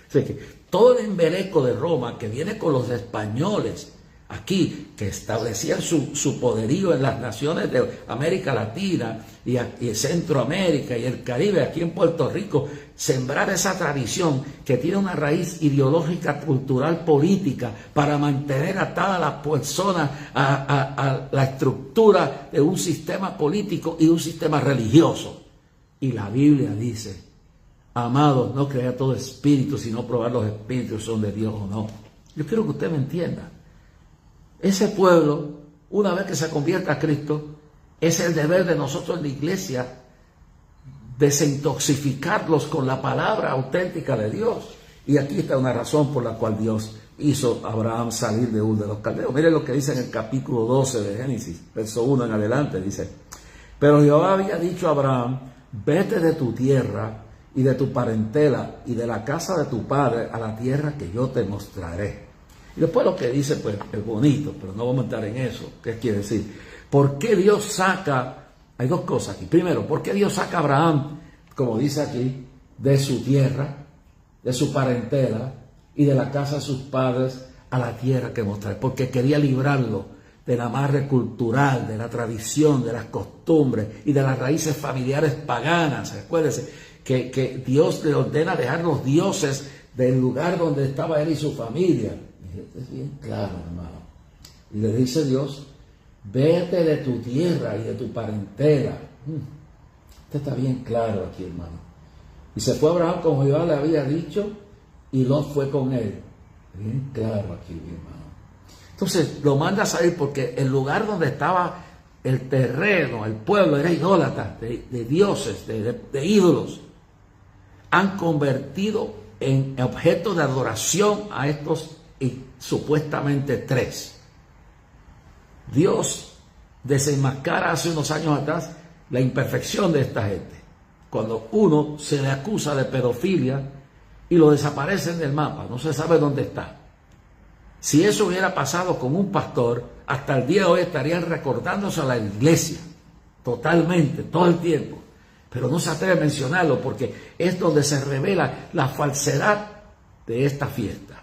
Así que todo el embeleco de Roma, que viene con los españoles aquí, que establecían su poderío en las naciones de América Latina y Centroamérica y el Caribe, aquí en Puerto Rico, sembrar esa tradición que tiene una raíz ideológica, cultural, política, para mantener atada a las personas a la estructura de un sistema político y un sistema religioso. Y la Biblia dice, amados, no crean todo espíritu, sino probar los espíritus son de Dios o no. Yo quiero que usted me entienda. Ese pueblo, una vez que se convierta a Cristo, es el deber de nosotros en la iglesia desintoxicarlos con la palabra auténtica de Dios. Y aquí está una razón por la cual Dios hizo a Abraham salir de Ur de los Caldeos. Miren lo que dice en el capítulo 12 de Génesis, verso 1 en adelante, dice: pero Jehová había dicho a Abraham, vete de tu tierra y de tu parentela y de la casa de tu padre a la tierra que yo te mostraré. Y después lo que dice, pues, es bonito, pero no vamos a entrar en eso. ¿Qué quiere decir? ¿Por qué Dios saca? Hay dos cosas aquí. Primero, ¿por qué Dios saca a Abraham, como dice aquí, de su tierra, de su parentela y de la casa de sus padres a la tierra que mostraré? Porque quería librarlo de la amarre cultural, de la tradición, de las costumbres y de las raíces familiares paganas. Recuérdense que Dios le ordena dejar los dioses del lugar donde estaba él y su familia. Es bien claro, hermano. Y le dice Dios, vete de tu tierra y de tu parentela. Esto está bien claro aquí, hermano. Y se fue Abraham como Jehová le había dicho, y Lot fue con él. Bien claro aquí, mi hermano. Entonces lo manda a salir porque el lugar donde estaba el terreno, el pueblo, era idólatra, de dioses, de ídolos. Han convertido en objeto de adoración a estos supuestamente tres. Dios desenmascara hace unos años atrás la imperfección de esta gente. Cuando uno se le acusa de pedofilia y lo desaparecen del mapa, no se sabe dónde está. Si eso hubiera pasado con un pastor, hasta el día de hoy estarían recordándose a la iglesia totalmente, todo el tiempo. Pero no se atreve a mencionarlo porque es donde se revela la falsedad de esta fiesta.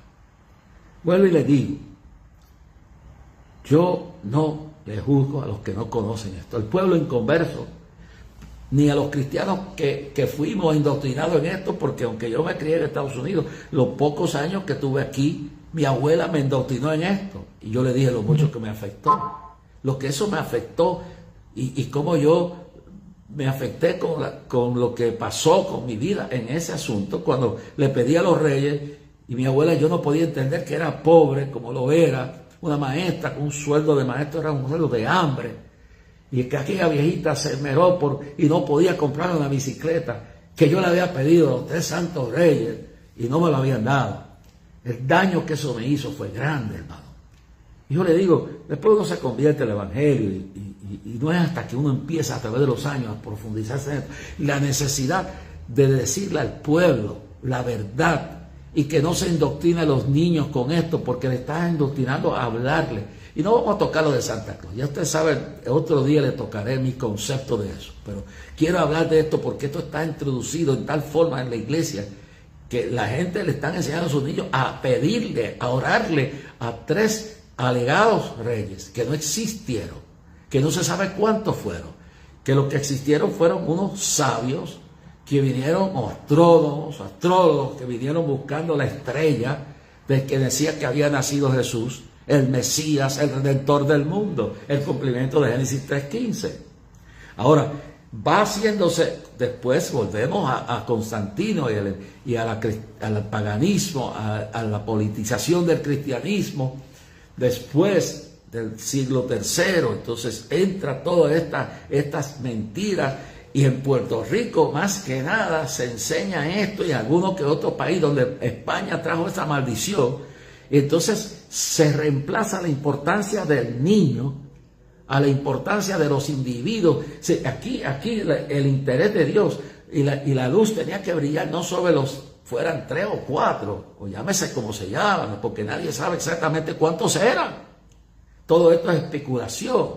Vuelvo y le digo, yo no le juzgo a los que no conocen esto. El pueblo inconverso, ni a los cristianos que fuimos indoctrinados en esto, porque aunque yo me crié en Estados Unidos, los pocos años que tuve aquí, mi abuela me indoctrinó en esto. Y yo le dije lo mucho que me afectó. Lo que eso me afectó y cómo yo me afecté con lo que pasó con mi vida en ese asunto, cuando le pedí a los reyes, y mi abuela, yo no podía entender que era pobre, como lo era, una maestra con un sueldo de maestro, era un sueldo de hambre, y que aquella viejita se esmeró y no podía comprar una bicicleta, que yo le había pedido a los tres santos reyes, y no me lo habían dado. El daño que eso me hizo fue grande, hermano. Y yo le digo, después uno se convierte al Evangelio, y no es hasta que uno empieza a través de los años a profundizarse en esto, la necesidad de decirle al pueblo la verdad, y que no se indoctrine a los niños con esto, porque le estás indoctrinando a hablarle. Y no vamos a tocar lo de Santa Claus. Ya usted sabe, otro día le tocaré mi concepto de eso. Pero quiero hablar de esto porque esto está introducido en tal forma en la iglesia que la gente le están enseñando a sus niños a pedirle, a orarle a tres alegados reyes que no existieron, que no se sabe cuántos fueron, que los que existieron fueron unos sabios que vinieron, o astrólogos que vinieron buscando la estrella de que decía que había nacido Jesús, el Mesías, el Redentor del mundo, el cumplimiento de Génesis 3:15. Ahora, va haciéndose, después volvemos a Constantino y al paganismo, a la politización del cristianismo, después del siglo III, entonces entra todas estas mentiras. Y en Puerto Rico, más que nada, se enseña esto, y en alguno que otro país donde España trajo esa maldición. Y entonces se reemplaza la importancia del niño a la importancia de los individuos. Aquí el interés de Dios y la luz tenía que brillar no sobre fueran 3 o 4, o llámese como se llaman, porque nadie sabe exactamente cuántos eran. Todo esto es especulación.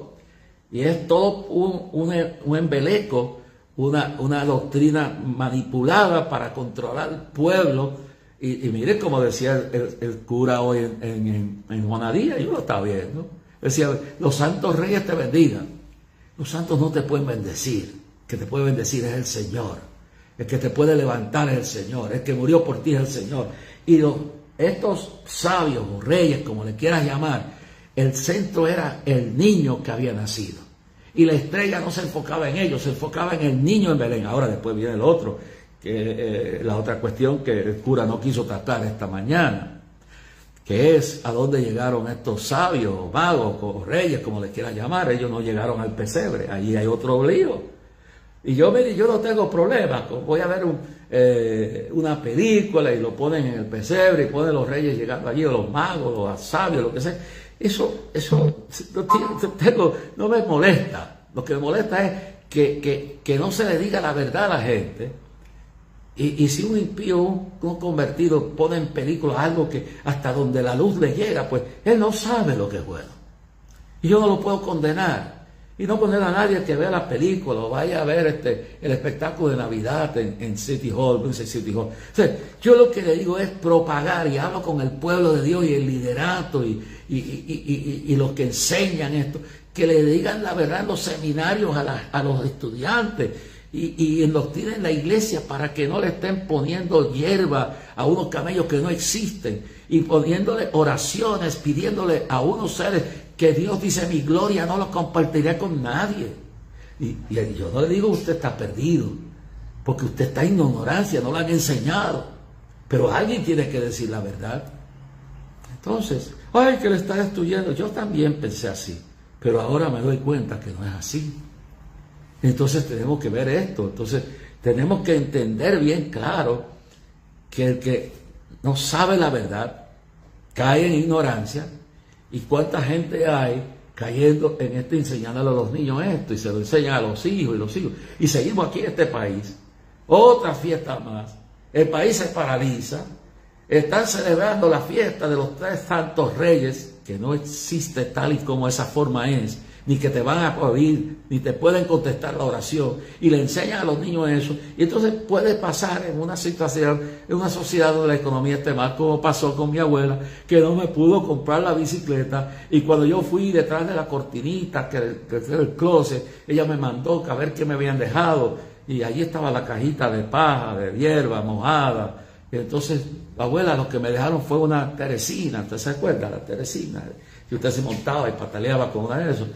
Y es todo un embeleco, una doctrina manipulada para controlar al pueblo Y mire como decía el cura hoy en Juanadía, yo lo estaba viendo. Decía, los santos reyes te bendigan. Los santos no te pueden bendecir. El que te puede bendecir es el Señor. El que te puede levantar es el Señor. El que murió por ti es el Señor. Y estos sabios o reyes, como le quieras llamar, el centro era el niño que había nacido. Y la estrella no se enfocaba en ellos, se enfocaba en el niño en Belén. Ahora después viene el otro, la otra cuestión que el cura no quiso tratar esta mañana, que es a dónde llegaron estos sabios, o magos, o reyes, como le quieras llamar. Ellos no llegaron al pesebre, allí hay otro lío. Y yo no tengo problema, voy a ver una película y lo ponen en el pesebre y ponen los reyes llegando allí, o los magos, o los sabios, lo que sea. Eso no me molesta. Lo que me molesta es que no se le diga la verdad a la gente. Y si un impío, un convertido pone en película algo que hasta donde la luz le llega, pues él no sabe lo que es bueno. Y yo no lo puedo condenar. Y no poner a nadie que vea la película o vaya a ver el espectáculo de Navidad en City Hall, en City Hall. O sea, yo lo que le digo es propagar, y hablo con el pueblo de Dios y el liderato y los que enseñan esto, que le digan la verdad en los seminarios a los estudiantes y endoctrinen la iglesia para que no le estén poniendo hierba a unos camellos que no existen y poniéndole oraciones, pidiéndole a unos seres que Dios dice, mi gloria no lo compartiré con nadie. Y yo no le digo usted está perdido, porque usted está en ignorancia, no lo han enseñado. Pero alguien tiene que decir la verdad. Entonces, ay, que le está destruyendo. Yo también pensé así, pero ahora me doy cuenta que no es así. Entonces tenemos que ver esto. Entonces tenemos que entender bien claro que el que no sabe la verdad cae en ignorancia. Y cuánta gente hay cayendo en esto, enseñándole a los niños esto, y se lo enseñan a los hijos y los hijos. Y seguimos aquí en este país, otra fiesta más. El país se paraliza. Están celebrando la fiesta de los 3 santos reyes, que no existe tal y como esa forma es, ni que te van a oír, ni te pueden contestar la oración, y le enseñan a los niños eso. Y entonces puede pasar en una situación, en una sociedad donde la economía esté mal, como pasó con mi abuela, que no me pudo comprar la bicicleta, y cuando yo fui detrás de la cortinita, que era el closet, ella me mandó a ver qué me habían dejado, y allí estaba la cajita de paja, de hierba mojada. Y entonces, abuela, lo que me dejaron fue una teresina. ¿Usted se acuerda? La teresina. Y usted se montaba y pataleaba con una de esos.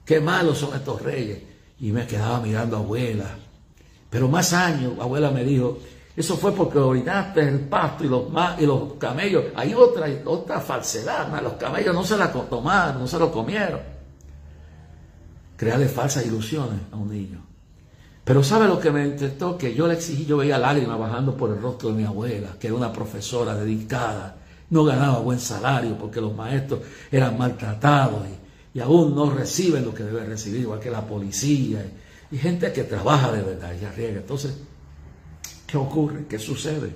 Qué malos son estos reyes. Y me quedaba mirando a abuela. Pero más años, abuela me dijo, eso fue porque orinaste en el pasto y los camellos. Hay otra falsedad. Los camellos no se la tomaron, no se lo comieron. Crearle falsas ilusiones a un niño. Pero ¿sabe lo que me intentó? Que yo le exigí, yo veía lágrimas bajando por el rostro de mi abuela, que era una profesora dedicada, no ganaba buen salario porque los maestros eran maltratados y aún no reciben lo que deben recibir, igual que la policía y gente que trabaja de verdad y arriesga. Entonces, ¿qué ocurre? ¿Qué sucede?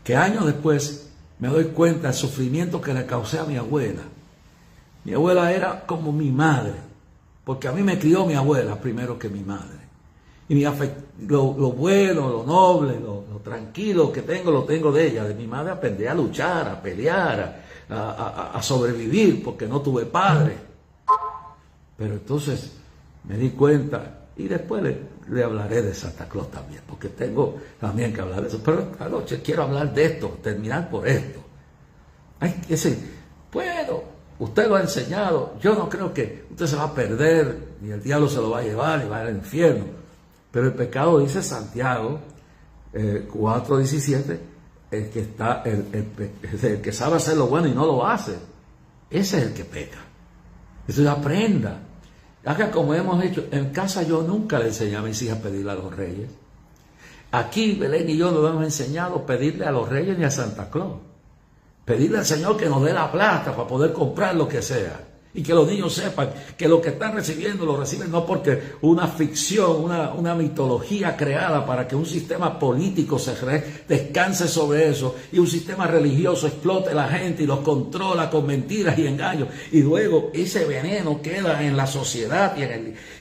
Que años después me doy cuenta del sufrimiento que le causé a mi abuela. Mi abuela era como mi madre, porque a mí me crió mi abuela primero que mi madre. Y lo bueno, lo noble, lo tranquilo que tengo, lo tengo de ella. De mi madre aprendí a luchar, a pelear, a sobrevivir, porque no tuve padre. Pero entonces me di cuenta, y después le hablaré de Santa Claus también, porque tengo también que hablar de eso. Pero esta noche quiero hablar de esto, terminar por esto. Hay que decir, bueno, usted lo ha enseñado, yo no creo que usted se va a perder, ni el diablo se lo va a llevar, ni va al infierno. Pero el pecado, dice Santiago 4:17, el que sabe hacer lo bueno y no lo hace, ese es el que peca. Entonces aprenda. Haga como hemos hecho. En casa yo nunca le enseñé a mis hijas a pedirle a los reyes. Aquí Belén y yo no hemos enseñado a pedirle a los reyes ni a Santa Claus. Pedirle al Señor que nos dé la plata para poder comprar lo que sea. Y que los niños sepan que lo que están recibiendo lo reciben no porque una ficción, una mitología creada para que un sistema político descanse sobre eso y un sistema religioso explote a la gente y los controla con mentiras y engaños. Y luego ese veneno queda en la sociedad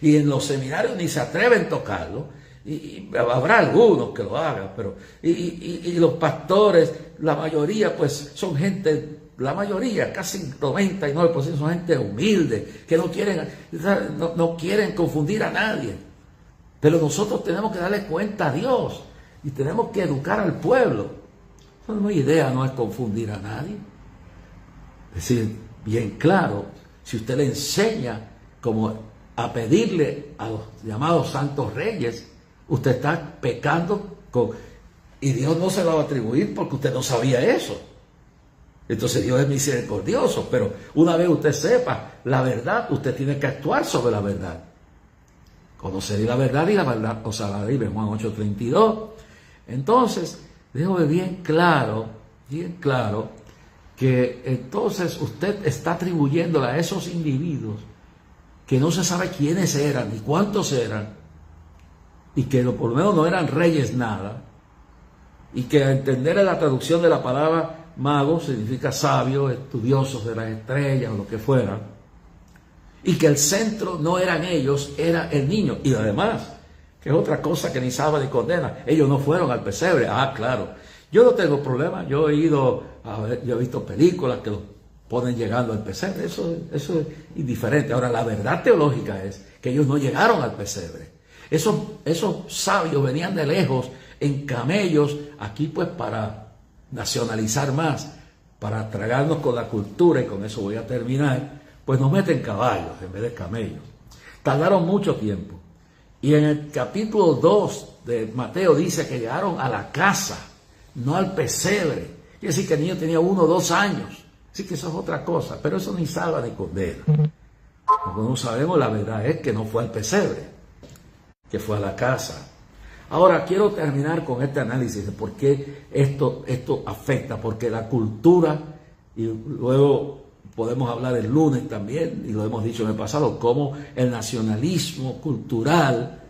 y en los seminarios ni se atreven a tocarlo. y habrá algunos que lo hagan, pero y los pastores, la mayoría pues son gente, la mayoría, casi 99% son gente humilde, que no quieren confundir a nadie. Pero nosotros tenemos que darle cuenta a Dios y tenemos que educar al pueblo. Mi idea no es confundir a nadie. Es decir, bien claro, si usted le enseña como a pedirle a los llamados santos reyes, usted está pecando y Dios no se lo va a atribuir porque usted no sabía eso. Entonces Dios es misericordioso, pero una vez usted sepa la verdad, usted tiene que actuar sobre la verdad. Conoceréis la verdad y la verdad os hará libre, Juan 8:32. Entonces, déjame bien claro, que entonces usted está atribuyéndole a esos individuos que no se sabe quiénes eran ni cuántos eran, y que por lo menos no eran reyes nada, y que a entender la traducción de la palabra mago significa sabio, estudiosos de las estrellas o lo que fuera, y que el centro no eran ellos, era el niño. Y además, que es otra cosa que ni salva ni condena, ellos no fueron al pesebre. Claro, yo no tengo problema, yo he visto películas que los ponen llegando al pesebre, eso es indiferente. Ahora, la verdad teológica es que ellos no llegaron al pesebre. Esos sabios venían de lejos en camellos, aquí pues para nacionalizar más, para tragarnos con la cultura, y con eso voy a terminar, pues nos meten caballos en vez de camellos. Tardaron mucho tiempo. Y en el capítulo 2 de Mateo dice que llegaron a la casa, no al pesebre. Quiere decir que el niño tenía 1 o 2 años. Así que eso es otra cosa, pero eso ni salva ni condena. Lo que no sabemos, la verdad es que no fue al pesebre, que fue a la casa. Ahora quiero terminar con este análisis de por qué esto afecta, porque la cultura, y luego podemos hablar el lunes también, y lo hemos dicho en el pasado, cómo el nacionalismo cultural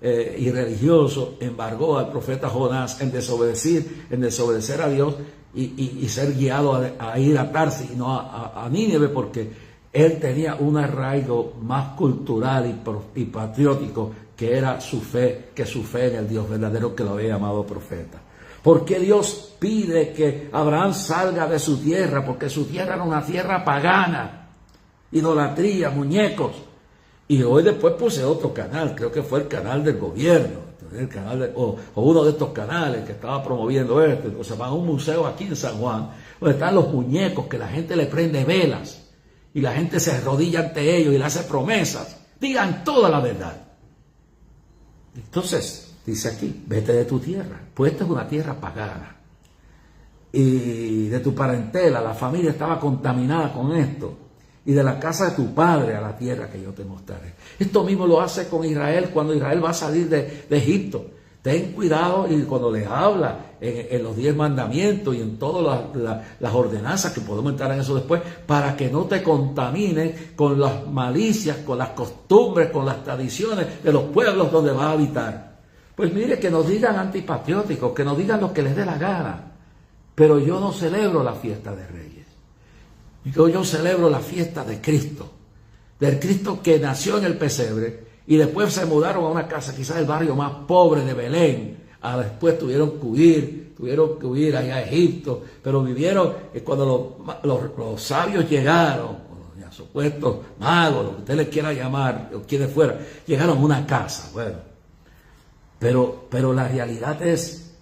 y religioso embargó al profeta Jonás en desobedecer a Dios y ser guiado a ir a Tarsis y no a Nínive, porque él tenía un arraigo más cultural y patriótico que era su fe en el Dios verdadero que lo había llamado profeta. ¿Por qué Dios pide que Abraham salga de su tierra? Porque su tierra era una tierra pagana, idolatría, muñecos. Y hoy después puse otro canal, creo que fue el canal del gobierno, o uno de estos canales que estaba promoviendo esto. Entonces van a un museo aquí en San Juan, donde están los muñecos que la gente le prende velas y la gente se arrodilla ante ellos y le hace promesas. Digan toda la verdad. Entonces, dice aquí, vete de tu tierra, pues esta es una tierra pagana. Y de tu parentela, la familia estaba contaminada con esto. Y de la casa de tu padre a la tierra que yo te mostraré. Esto mismo lo hace con Israel cuando Israel va a salir de Egipto. Ten cuidado, y cuando les habla en los 10 mandamientos y en todas las ordenanzas, que podemos entrar en eso después, para que no te contamines con las malicias, con las costumbres, con las tradiciones de los pueblos donde vas a habitar. Pues mire, que nos digan antipatrióticos, que nos digan lo que les dé la gana, pero yo no celebro la fiesta de Reyes. Yo celebro la fiesta de Cristo, del Cristo que nació en el pesebre y después se mudaron a una casa, quizás el barrio más pobre de Belén. Después tuvieron que huir allá a Egipto, pero vivieron cuando los sabios llegaron, los supuestos magos, lo que usted les quiera llamar, o quienes fuera, llegaron a una casa. Bueno, pero la realidad es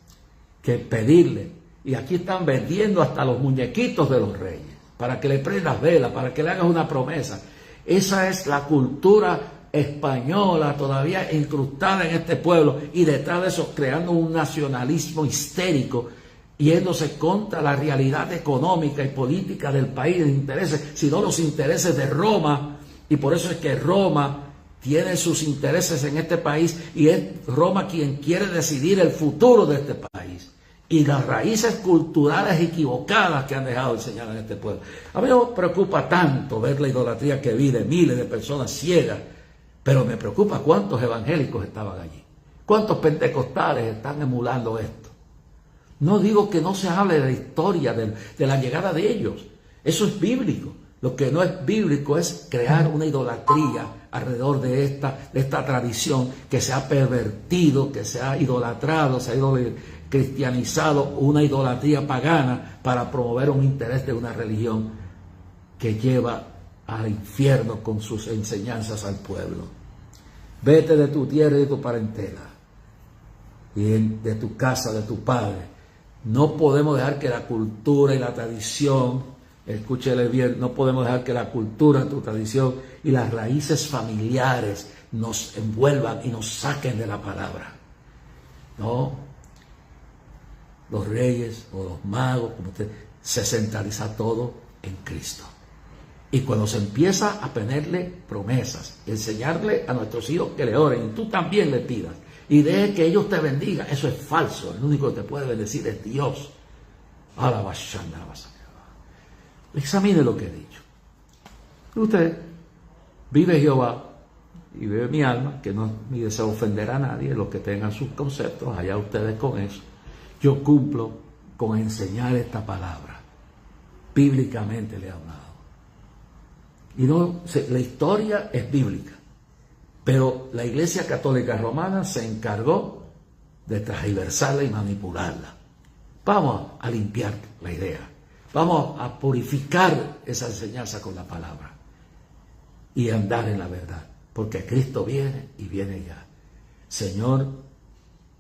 que pedirle, y aquí están vendiendo hasta los muñequitos de los reyes, para que le prendas velas, para que le hagas una promesa. Esa es la cultura española todavía incrustada en este pueblo, y detrás de eso creando un nacionalismo histérico, yéndose contra la realidad económica y política del país, de intereses, sino los intereses de Roma. Y por eso es que Roma tiene sus intereses en este país, y es Roma quien quiere decidir el futuro de este país y las raíces culturales equivocadas que han dejado enseñar en este pueblo. A mí no me preocupa tanto ver la idolatría que vi de miles de personas ciegas, pero me preocupa cuántos evangélicos estaban allí, cuántos pentecostales están emulando esto. No digo que no se hable de la historia de la llegada de ellos, eso es bíblico. Lo que no es bíblico es crear una idolatría alrededor de esta tradición que se ha pervertido, que se ha idolatrado, se ha cristianizado, una idolatría pagana para promover un interés de una religión que lleva al infierno con sus enseñanzas al pueblo. Vete de tu tierra y de tu parentela y de tu casa, de tu padre. No podemos dejar que la cultura y la tradición, escúchele bien, no podemos dejar que la cultura, tu tradición y las raíces familiares nos envuelvan y nos saquen de la palabra. No, los reyes o los magos, como usted, se centraliza todo en Cristo. Y cuando se empieza a ponerle promesas, enseñarle a nuestros hijos que le oren, y tú también le pidas, y deje que ellos te bendigan, eso es falso. El único que te puede bendecir es Dios. Examine lo que he dicho. Usted vive Jehová y vive mi alma, que no ni deseo ofender a nadie, los que tengan sus conceptos, allá ustedes con eso. Yo cumplo con enseñar esta palabra. Bíblicamente le he hablado. Y no, la historia es bíblica. Pero la Iglesia Católica Romana se encargó de transversarla y manipularla. Vamos a limpiar la idea. Vamos a purificar esa enseñanza con la palabra. Y andar en la verdad. Porque Cristo viene y viene ya. Señor,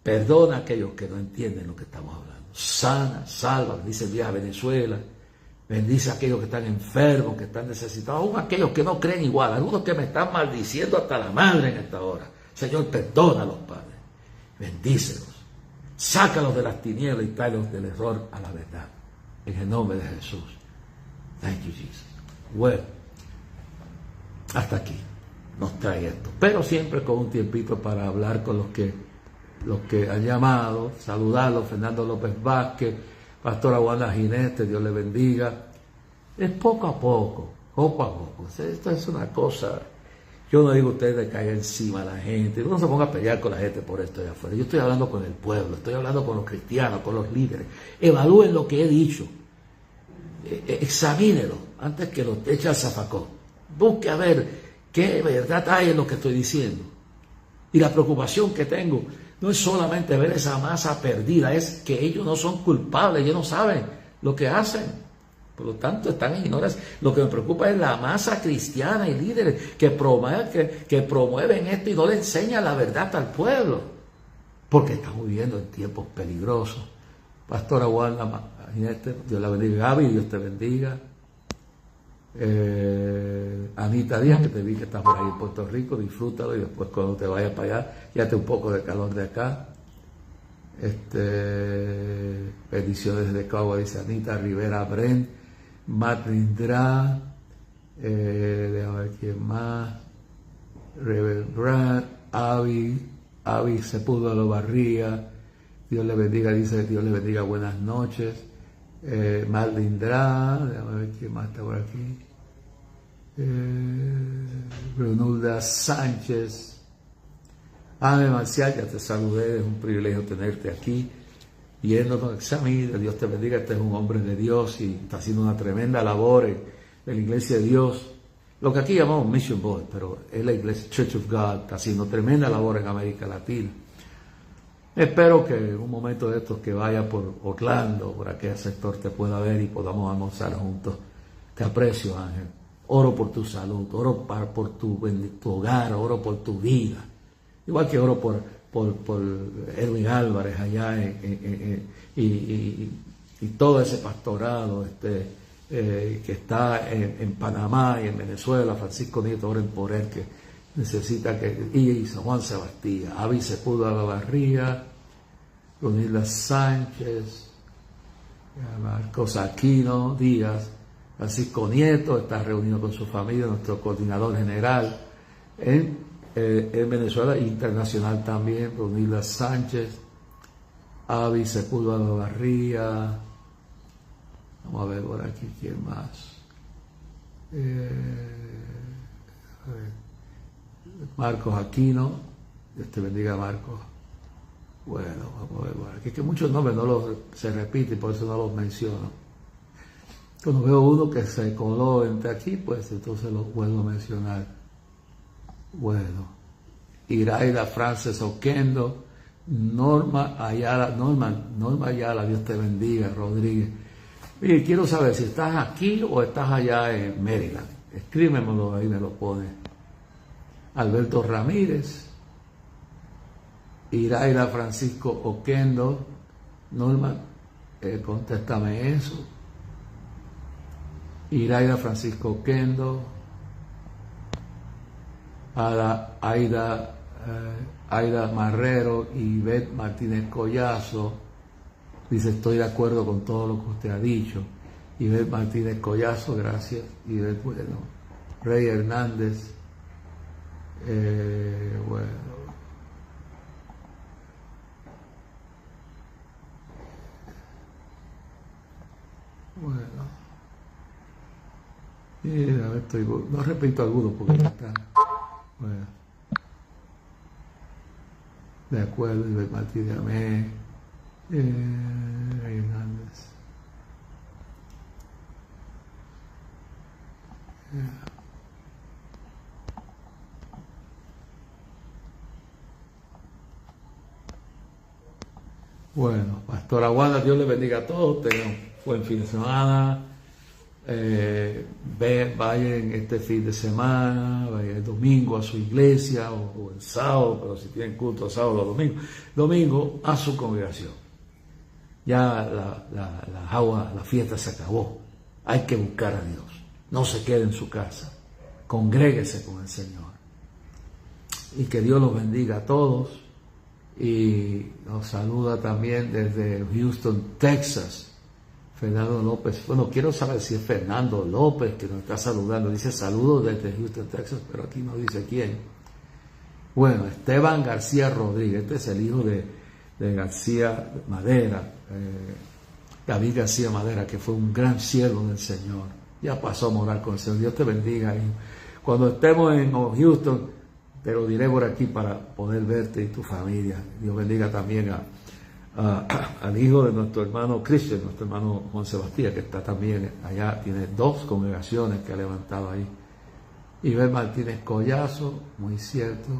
perdona a aquellos que no entienden lo que estamos hablando. Sana, salva, bendice el viaje a Venezuela. Bendice a aquellos que están enfermos, que están necesitados, aún aquellos que no creen igual, algunos que me están maldiciendo hasta la madre en esta hora. Señor, perdónalos, Padre. Bendícelos. Sácalos de las tinieblas y tráelos del error a la verdad. En el nombre de Jesús. Thank you, Jesus. Bueno, hasta aquí nos trae esto. Pero siempre con un tiempito para hablar con los que han llamado, saludarlos, Fernando López Vázquez, Pastora Wanda Gineste, Dios le bendiga. Es poco a poco. Esto es una cosa. Yo no digo a ustedes de caer encima a la gente. No se ponga a pelear con la gente por esto de afuera. Yo estoy hablando con el pueblo, estoy hablando con los cristianos, con los líderes. Evalúen lo que he dicho. Examínelo antes que lo eche al zafacón. Busque a ver qué verdad hay en lo que estoy diciendo. Y la preocupación que tengo no es solamente ver esa masa perdida, es que ellos no son culpables, ellos no saben lo que hacen. Por lo tanto, están en ignorancia. Lo que me preocupa es la masa cristiana y líderes que promueven esto y no le enseñan la verdad al pueblo. Porque estamos viviendo en tiempos peligrosos. Pastora Wanda, Dios la bendiga. Gaby, Dios te bendiga. Anita Díaz, que te vi que estás por ahí en Puerto Rico, disfrútalo y después cuando te vayas para allá, ya te un poco de calor de acá. Bendiciones desde Cagua, dice Anita Rivera Brent, Matt Lindra, déjame ver quién más, Reverend Brad, Avi Sepúlveda Barría, Dios le bendiga, dice Dios le bendiga, buenas noches. Matt Lindra, déjame ver quién más está por aquí. Brunilda Sánchez, Ame Marcial, ya te saludé, es un privilegio tenerte aquí, yéndonos a examen, Dios te bendiga, este es un hombre de Dios y está haciendo una tremenda labor en la iglesia de Dios, lo que aquí llamamos Mission Board, pero es la iglesia Church of God, está haciendo tremenda labor en América Latina. Espero que en un momento de estos que vaya por Orlando, por aquel sector, te pueda ver y podamos almorzar juntos. Te aprecio, Ángel. Oro por tu salud, oro por tu hogar, oro por tu vida. Igual que oro por Edwin Álvarez allá y todo ese pastorado que está en Panamá y en Venezuela. Francisco Nieto, oren por él, que necesita y San Juan Sebastián, Avi Sepúlveda Barría, Brunilda Sánchez, Marcos Aquino Díaz, Francisco Nieto está reunido con su familia, nuestro coordinador general en Venezuela internacional también, Brunilda Sánchez, Avi Sepúlveda Barría, vamos a ver por aquí quién más. Marcos Aquino, Dios te bendiga, Marcos. Bueno, vamos a ver por aquí, que muchos nombres se repiten, por eso no los menciono. Cuando veo uno que se coló entre aquí, pues entonces lo vuelvo a mencionar. Bueno, Iraida Frances Oquendo, Norma Ayala, Dios te bendiga, Rodríguez. Oye, quiero saber si estás aquí o estás allá en Maryland. Escríbemelo ahí, me lo pone. Alberto Ramírez, Iraida Francisco Oquendo, Norma, contéstame eso. Iraida Francisco Oquendo, Aida Marrero y Beth Martínez Collazo. Dice, estoy de acuerdo con todo lo que usted ha dicho. Ivette Martínez Collazo, gracias. Ivette, bueno. Rey Hernández. Bueno. No repito algunos porque ya está. Bueno. De acuerdo, Ivette Martínez Amé. Rey Hernández. Bueno, Pastora Wanda, Dios le bendiga a todos, tengan un buen fin de semana, vayan este fin de semana, vayan el domingo a su iglesia o el sábado, pero si tienen culto sábado o domingo a su congregación. Ya la fiesta se acabó, hay que buscar a Dios, no se quede en su casa, congréguese con el Señor y que Dios los bendiga a todos. Y nos saluda también desde Houston, Texas, Fernando López. Bueno, quiero saber si es Fernando López que nos está saludando. Dice saludos desde Houston, Texas, pero aquí no dice quién. Bueno, Esteban García Rodríguez, este es el hijo de García Madera, David García Madera, que fue un gran siervo del Señor. Ya pasó a morar con el Señor. Dios te bendiga. Y cuando estemos en Houston, te lo diré por aquí para poder verte y tu familia. Dios bendiga también al hijo de nuestro hermano Christian, nuestro hermano Juan Sebastián, que está también allá, tiene 2 congregaciones que ha levantado ahí. Ivette Martínez Collazo, muy cierto.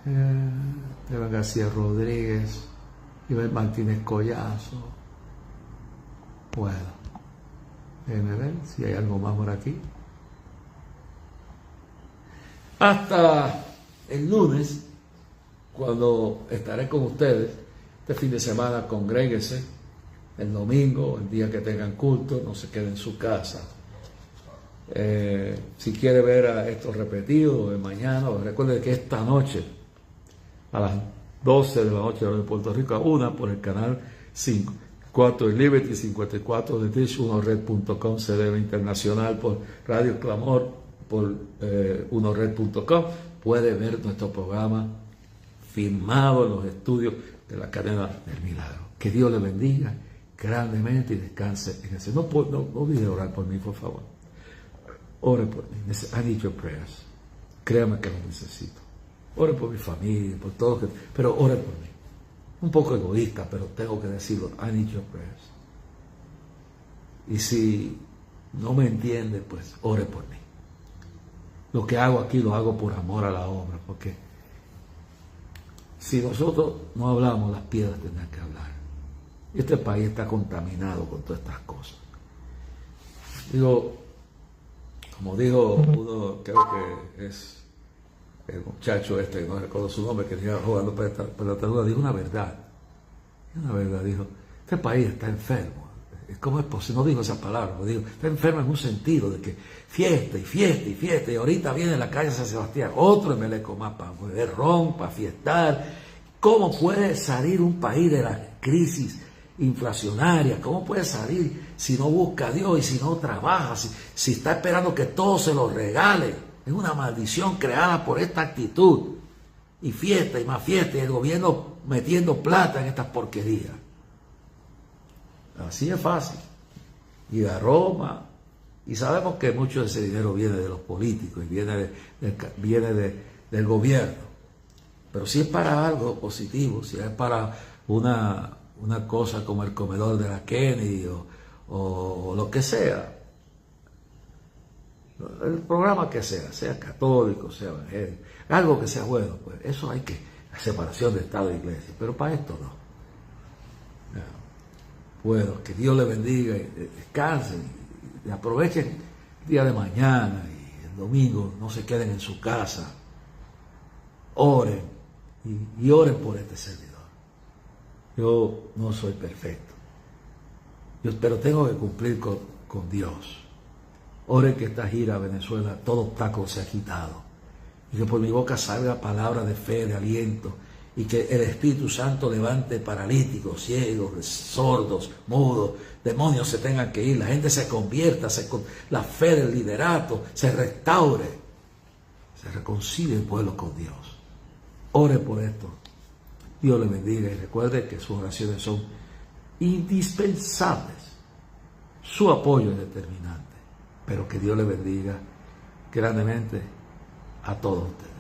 Esteban García Rodríguez, Ivette Martínez Collazo. Bueno, déjenme ver si hay algo más por aquí. Hasta el lunes, cuando estaré con ustedes. Este fin de semana congréguese, el domingo, el día que tengan culto, no se quede en su casa. Si quiere ver a esto repetido de mañana, recuerde que esta noche, a las 12 de la noche de Puerto Rico, a 1 por el canal 4 de Liberty, 54 de Dish, 1red.com, CDB Internacional, por Radio Clamor, por 1red.com, puede ver nuestro programa filmado en los estudios de la cadena del milagro. Que Dios le bendiga grandemente y descanse en ese. No olvide orar por mí, por favor. Ore por mí. I need your prayers. Créame que lo necesito. Ore por mi familia, por todos, pero ore por mí. Un poco egoísta, pero tengo que decirlo. I need your prayers. Y si no me entiende, pues ore por mí. Lo que hago aquí lo hago por amor a la obra, porque si nosotros no hablamos, las piedras tendrán que hablar. Y este país está contaminado con todas estas cosas. Digo, como dijo uno, creo que es el muchacho este, no recuerdo su nombre, que iba jugando pelota, dijo una verdad. Dijo, este país está enfermo. ¿Cómo es posible? No dijo esa palabra, dijo, está enfermo en un sentido de que fiesta y fiesta y fiesta, y ahorita viene en la calle San Sebastián otro Meleco más para beber ron, para fiestar. ¿Cómo puede salir un país de la crisis inflacionaria? ¿Cómo puede salir si no busca a Dios y si no trabaja, si está esperando que todo se lo regale? Es una maldición creada por esta actitud. Y fiesta y más fiesta, y el gobierno metiendo plata en estas porquerías. Así es fácil. Y de Roma. Y sabemos que mucho de ese dinero viene de los políticos y viene del gobierno. Pero si es para algo positivo, si es para una cosa como el comedor de la Kennedy o lo que sea, el programa que sea católico, sea evangélico, algo que sea bueno, pues eso hay que, la separación de Estado e Iglesia, pero para esto no. Bueno, que Dios le bendiga y descansen y aprovechen el día de mañana y el domingo, no se queden en su casa, oren y oren por este servidor. Yo no soy perfecto, pero tengo que cumplir con Dios. Oren que esta gira a Venezuela, todo obstáculo se ha quitado y que por mi boca salga palabra de fe, de aliento, y que el Espíritu Santo levante paralíticos, ciegos, sordos, mudos, demonios se tengan que ir, la gente se convierta, la fe del liderato se restaure, se reconcilie el pueblo con Dios. Ore por esto. Dios le bendiga y recuerde que sus oraciones son indispensables. Su apoyo es determinante, pero que Dios le bendiga grandemente a todos ustedes.